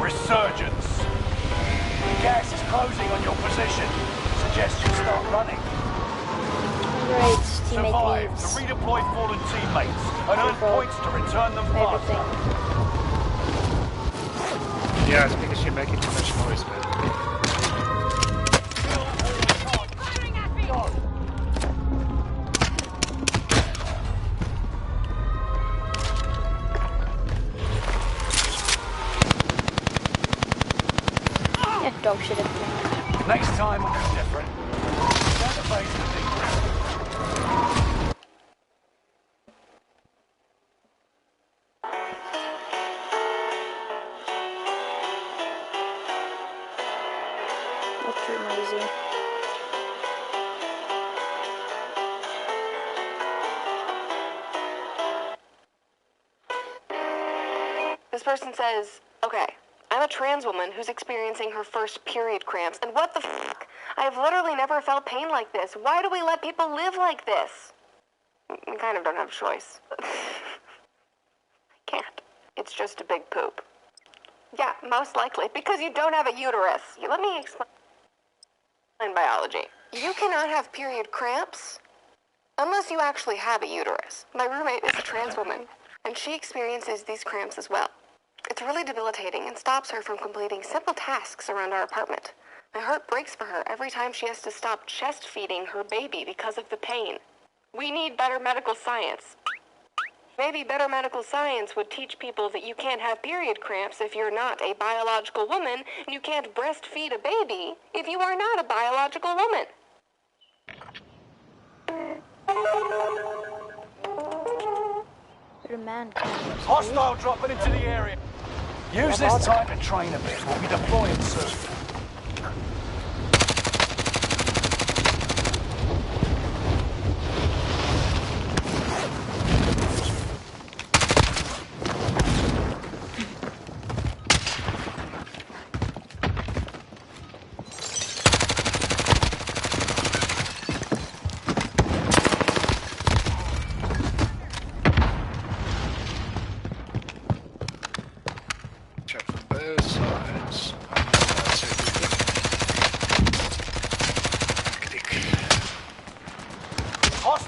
Resurgence. Gas is closing on your position. Suggest you start running.
Great, teammate
Survive
leaves.
to redeploy fallen teammates and earn points to return them faster.
Yeah, it's because you're making too much noise, man.
Yeah, dog shit everything.
Next time we'll do different. Stand the base and
Not too noisy.
This person says, okay, I'm a trans woman who's experiencing her first period cramps, and what the fuck? I have literally never felt pain like this. Why do we let people live like this? We kind of don't have a choice. I can't. It's just a big poop. Yeah, most likely, because you don't have a uterus. Let me explain biology. You cannot have period cramps unless you actually have a uterus. My roommate is a trans woman, and she experiences these cramps as well. It's really debilitating and stops her from completing simple tasks around our apartment. My heart breaks for her every time she has to stop chest feeding her baby because of the pain. We need better medical science. Maybe better medical science would teach people that you can't have period cramps if you're not a biological woman, and you can't breastfeed a baby if you are not a biological woman.
But a man
hostile dropping into the area. Use this time to train a bit. We'll be deploying soon.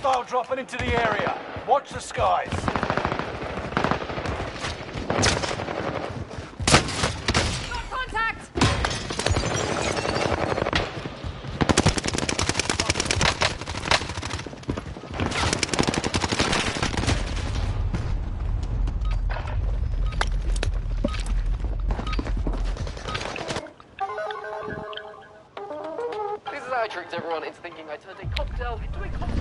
Hostile dropping into the area. Watch the skies.
Got contact!
This is how I tricked everyone into thinking I turned a cocktail into a cocktail.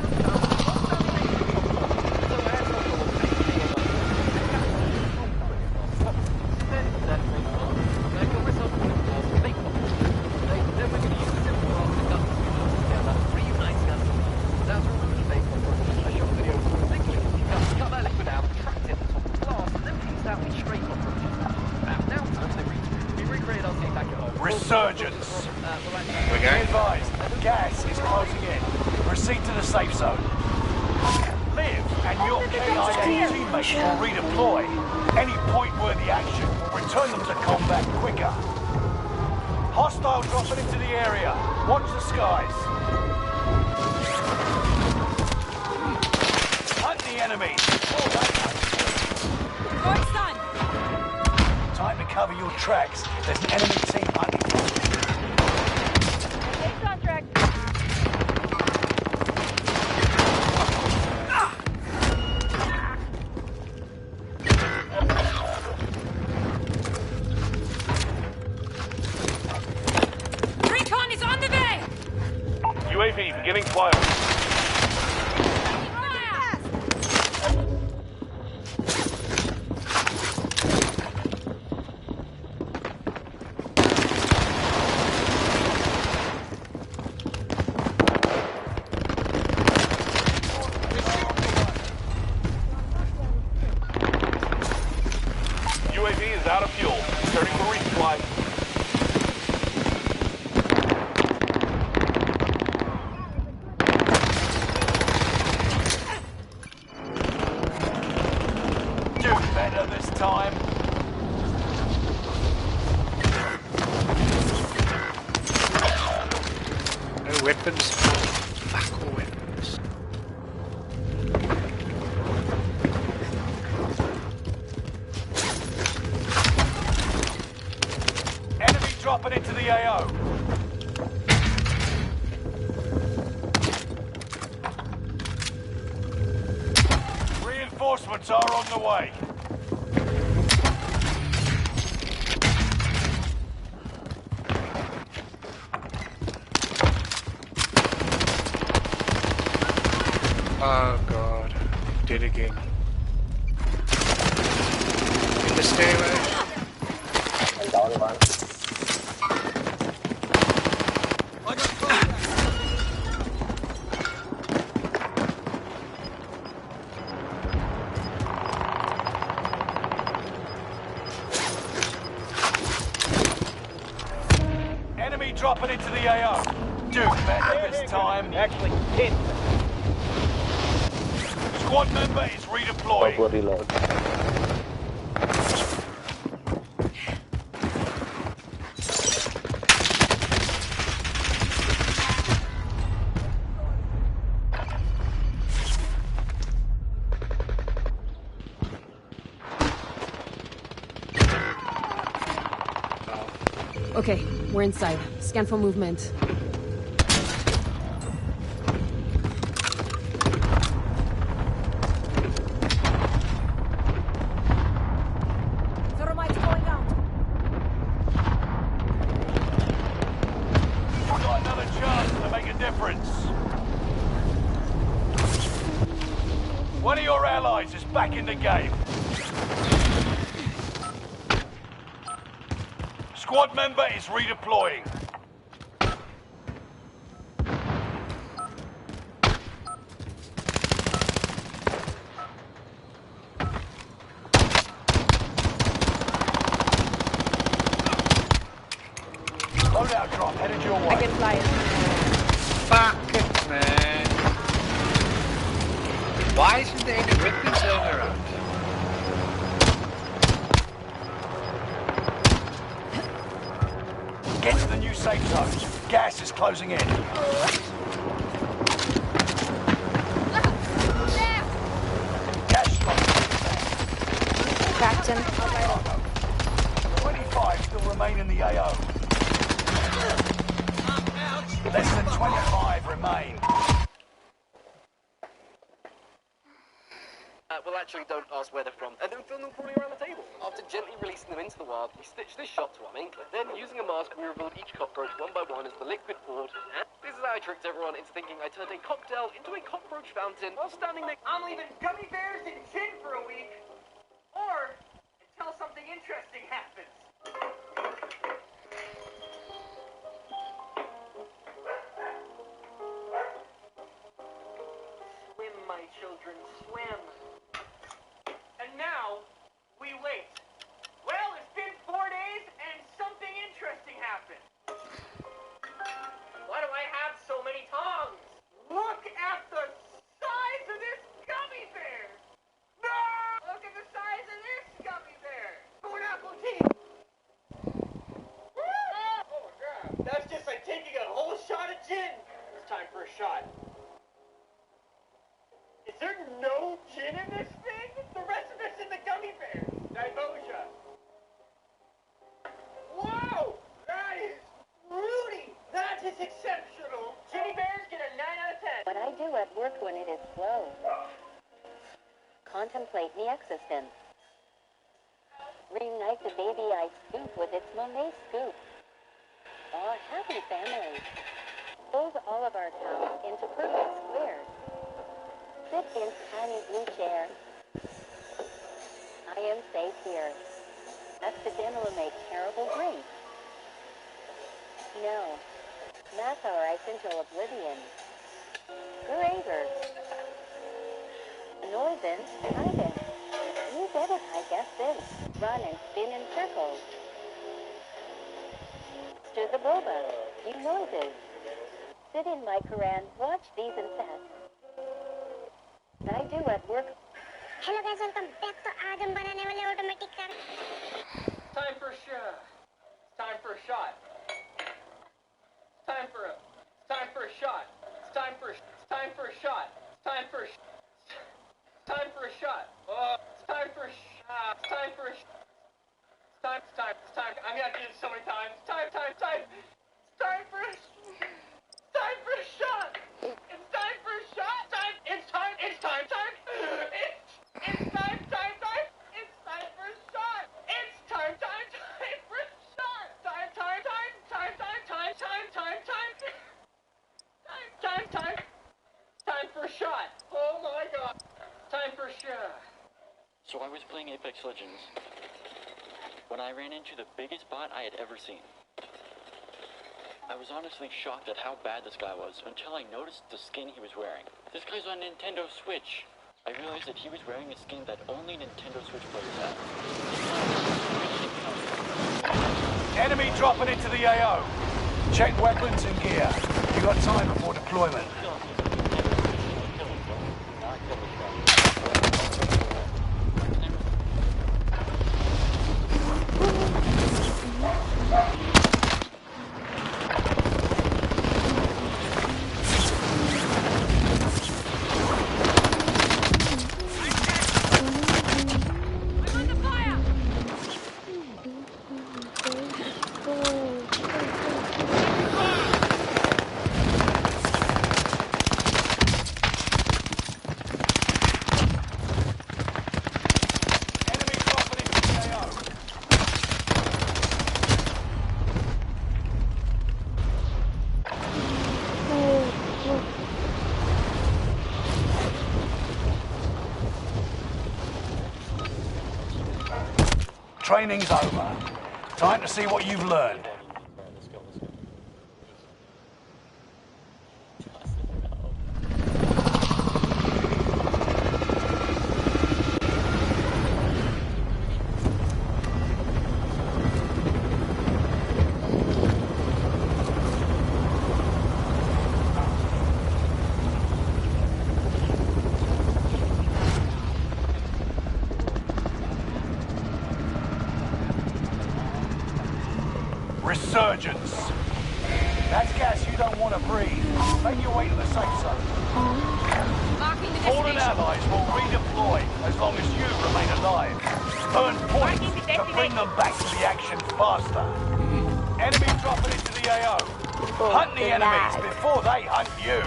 Resurgence.
We're
Be
going.
advised, gas is closing in. Proceed to the safe zone. Liv and your KIA teammates will redeploy. Any point-worthy action will return them to combat quicker. Hostile dropping into the area. Watch the skies. Hunt the enemy.
Going stun!
Time to cover your tracks. There's an enemy team hunting.
Take contract.
Recon is on the way!
UAV beginning flyover. UAV is out of fuel. Turning for resupply. Do better this time.
No weapons. Fuck all weapons.
Enemy dropping into the AO. Reinforcements are on the way.
Oh god. Did again. In the stairway.
Enemy dropping into the AO. Do better this time. Actually, hit. Squad member is redeploying.
Reload.
Okay, we're inside. Scan for movement. Thermite's going out.
We've got another chance to make a difference. One of your allies is back in the game. Squad member is redeploying. Loadout drop headed your way.
I can fly it.
Fuck it, man. Why isn't there any weapons laying around?
Get to the new safe zones. Gas is closing in.
Got him.
25 still remain in the AO. Less than 25 remain.
Well, actually, don't ask where they're from, and don't film them crawling around the table. After gently releasing them into the wild, we stitched this shot to our main clip. Then, using a mask, we revealed each cockroach one by one as the liquid poured. And this is how I tricked everyone into thinking I turned a cocktail into a cockroach fountain while standing next.
I'm leaving gummy bears and gin for a week, or until something interesting happens. Swim, my children, swim. And now, we wait. Well, it's been 4 days, and something interesting happened. Why do I have so many tongues? Look at the size of this gummy bear! No! Look at the size of this gummy bear! Oh, an apple tea! Oh my god! That's just like taking a whole shot of gin! It's time for a shot. Is there no gin in this thing? The rest of it's in the gummy bear. Diboja. Wow! That is fruity! That is exceptional! Ginny bears get a 9 out of 10.
What I do at work when it is slow. Contemplate the existence. Reunite the baby I scoop with its Monet scoop. Oh, happy family. Fold all of our towels into perfect squares. Sit in tiny blue chair. I am safe here. Accidental make terrible grief. No. Math our ice into oblivion. Graver. Noisin, hiding. You get it, I guess this. Run and spin in circles. Stir the boba. You noises. Sit in my Quran, watch these and that. I do at work.
Hello guys, welcome back to Adam बनाने वाले automatic car.
Time for a shot. Time for a shot. Time for a shot. It's time for a shot. It's time for a shot. It's time for a shot. It's time for a shot. It's time. I'm gonna have to do this so many times. Time. It's time for a shot. It's time for a shot. It's time. It's time for a shot. It's time for a shot. Time for a shot. Oh my god. Time for a shot.
So I was playing Apex Legends when I ran into the biggest bot I had ever seen. I was honestly shocked at how bad this guy was until I noticed the skin he was wearing. This guy's on Nintendo Switch. I realized that he was wearing a skin that only Nintendo Switch players have.
Enemy dropping into the AO. Check weapons and gear. You got time before deployment. Training's over. Time to see what you've learned. Resurgence. That's gas you don't want to breathe. Make your way to the safe zone.
Marking the
Fallen
destination.
allies will redeploy as long as you remain alive. Earn points to bring them back to the action faster. Enemy dropping into the AO. Hunt the enemies before they hunt you.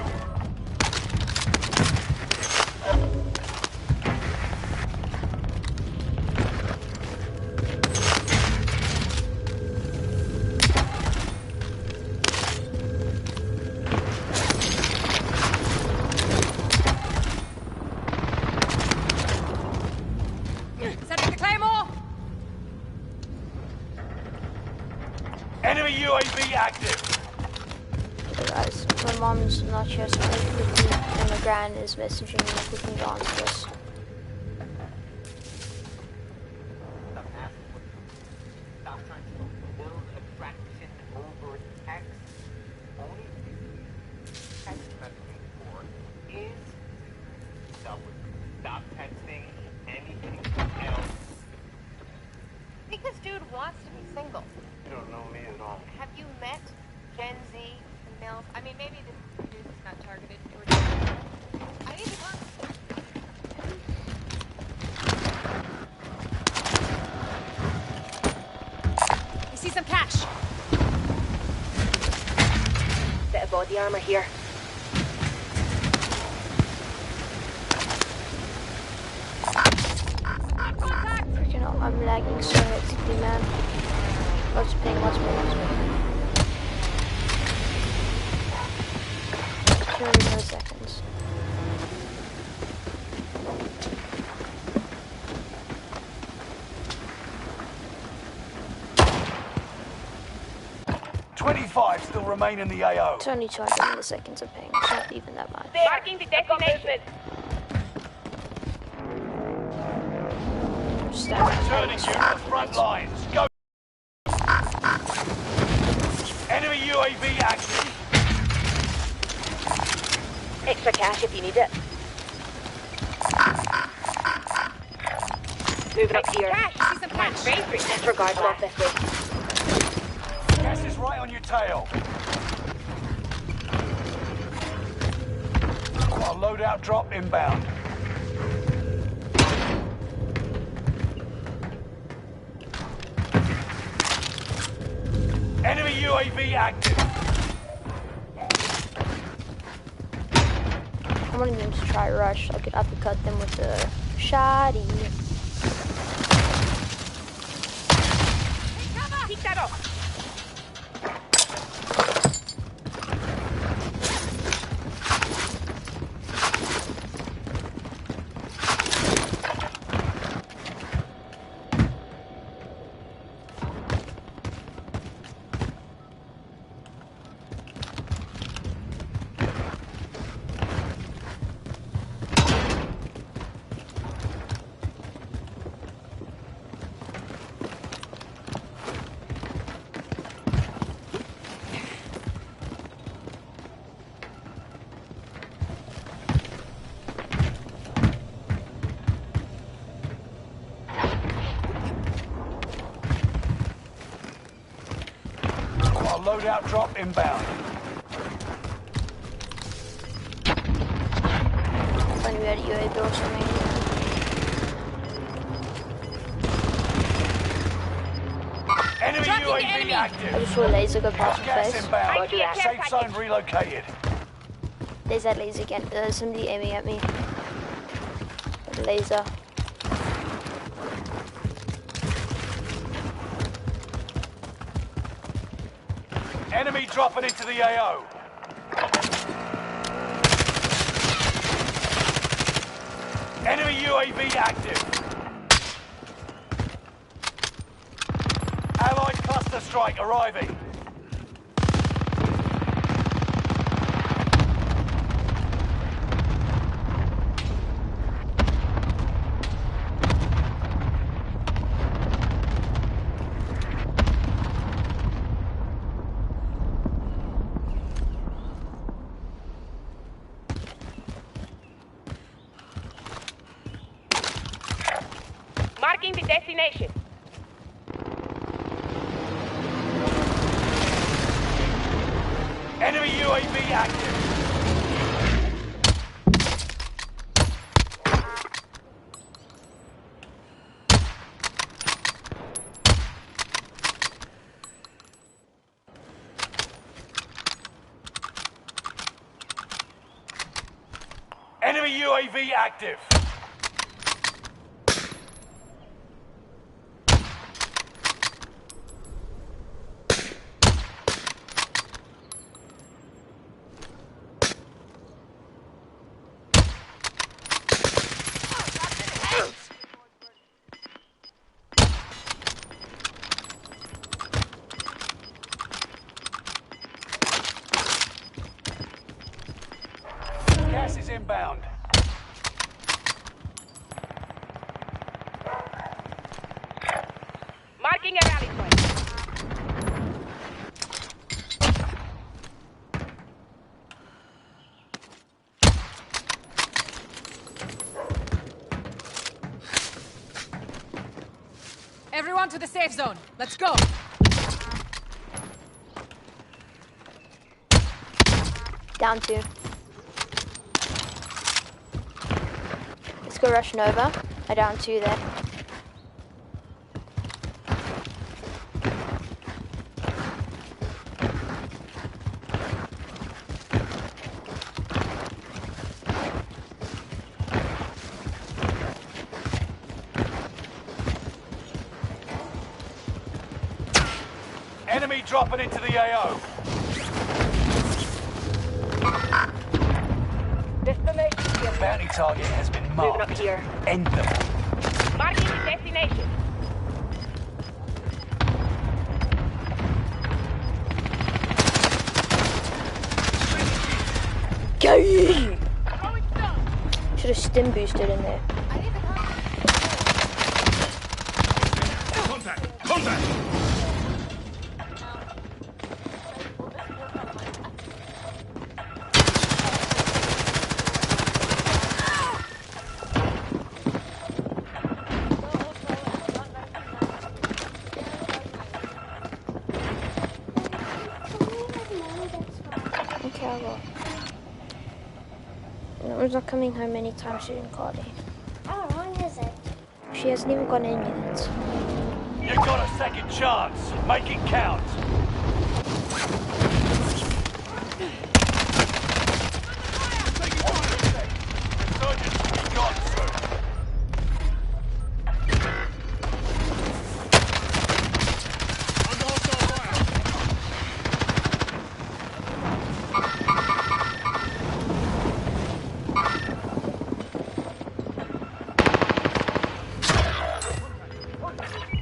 Setting the claymore.
Enemy UAV active.
Hey guys, my mom's not here, so quickly, and my grand is messaging me quickly on this.
Stop texting anything else. Because dude wants to be single.
You don't know me at all.
Have you met Gen Z and MILF? I mean, maybe this is not targeted towards I need to talk.
I see some cash.
Bit of body armor here.
You know, I'm lagging so hectically, man. What's ping? 30 milliseconds.
$25 still remain in the AO.
It's only 200 milliseconds of ping. It's not even that much.
Marking the destination.
Returning you to the front lines. Go. Enemy UAV active.
Extra cash if you need it. Moving up here.
Cash. I see some cash.
Disregard off this way.
Gas is right on your tail. Got a loadout drop inbound. Enemy UAV active.
I'm wanting them to try rush. I could uppercut them with a shoddy.
Keep that up.
Loadout drop inbound.
Funny we had a UAV or something.
Enemy UAV active.
I just saw a laser go past my
Gas
face.
inbound. Safe zone relocated.
There's that laser again. There's somebody aiming at me. With a laser.
Enemy dropping into the AO. Enemy UAV active. Allied cluster strike arriving.
Marking the destination.
Enemy UAV active. Enemy UAV active. Gas is inbound.
Marking a rally point.
Everyone to the safe zone. Let's go.
Down 2. Let's go rush Nova. I down 2 there.
Enemy dropping into the AO.
Destination.
Bounty target has been
Moving up
marked.
here.
End them.
Marking the destination.
Go! Should have stim boosted in there.
Contact! Contact!
Okay, I will. Nora's not coming home anytime soon, Carly.
How long is it?
She hasn't even gone in yet.
You got a second chance. Make it count. Insurgents will be gone soon.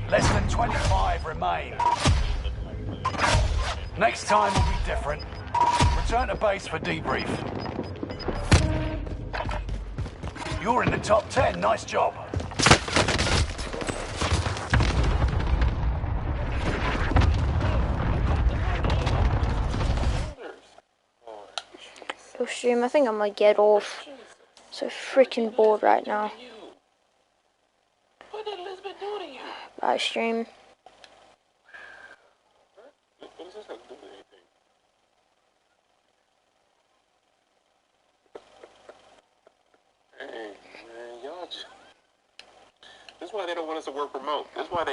Less than 25 remain. Next time will be different. Return to base for debrief. You're in the top 10. Nice job.
Yo, stream, I think I might get off. So freaking bored right now.
What did Elizabeth do to you?
Bye, stream.
What does this have to do with anything? Hey, man, y'all just... This is why they don't want us to work remote. This is why they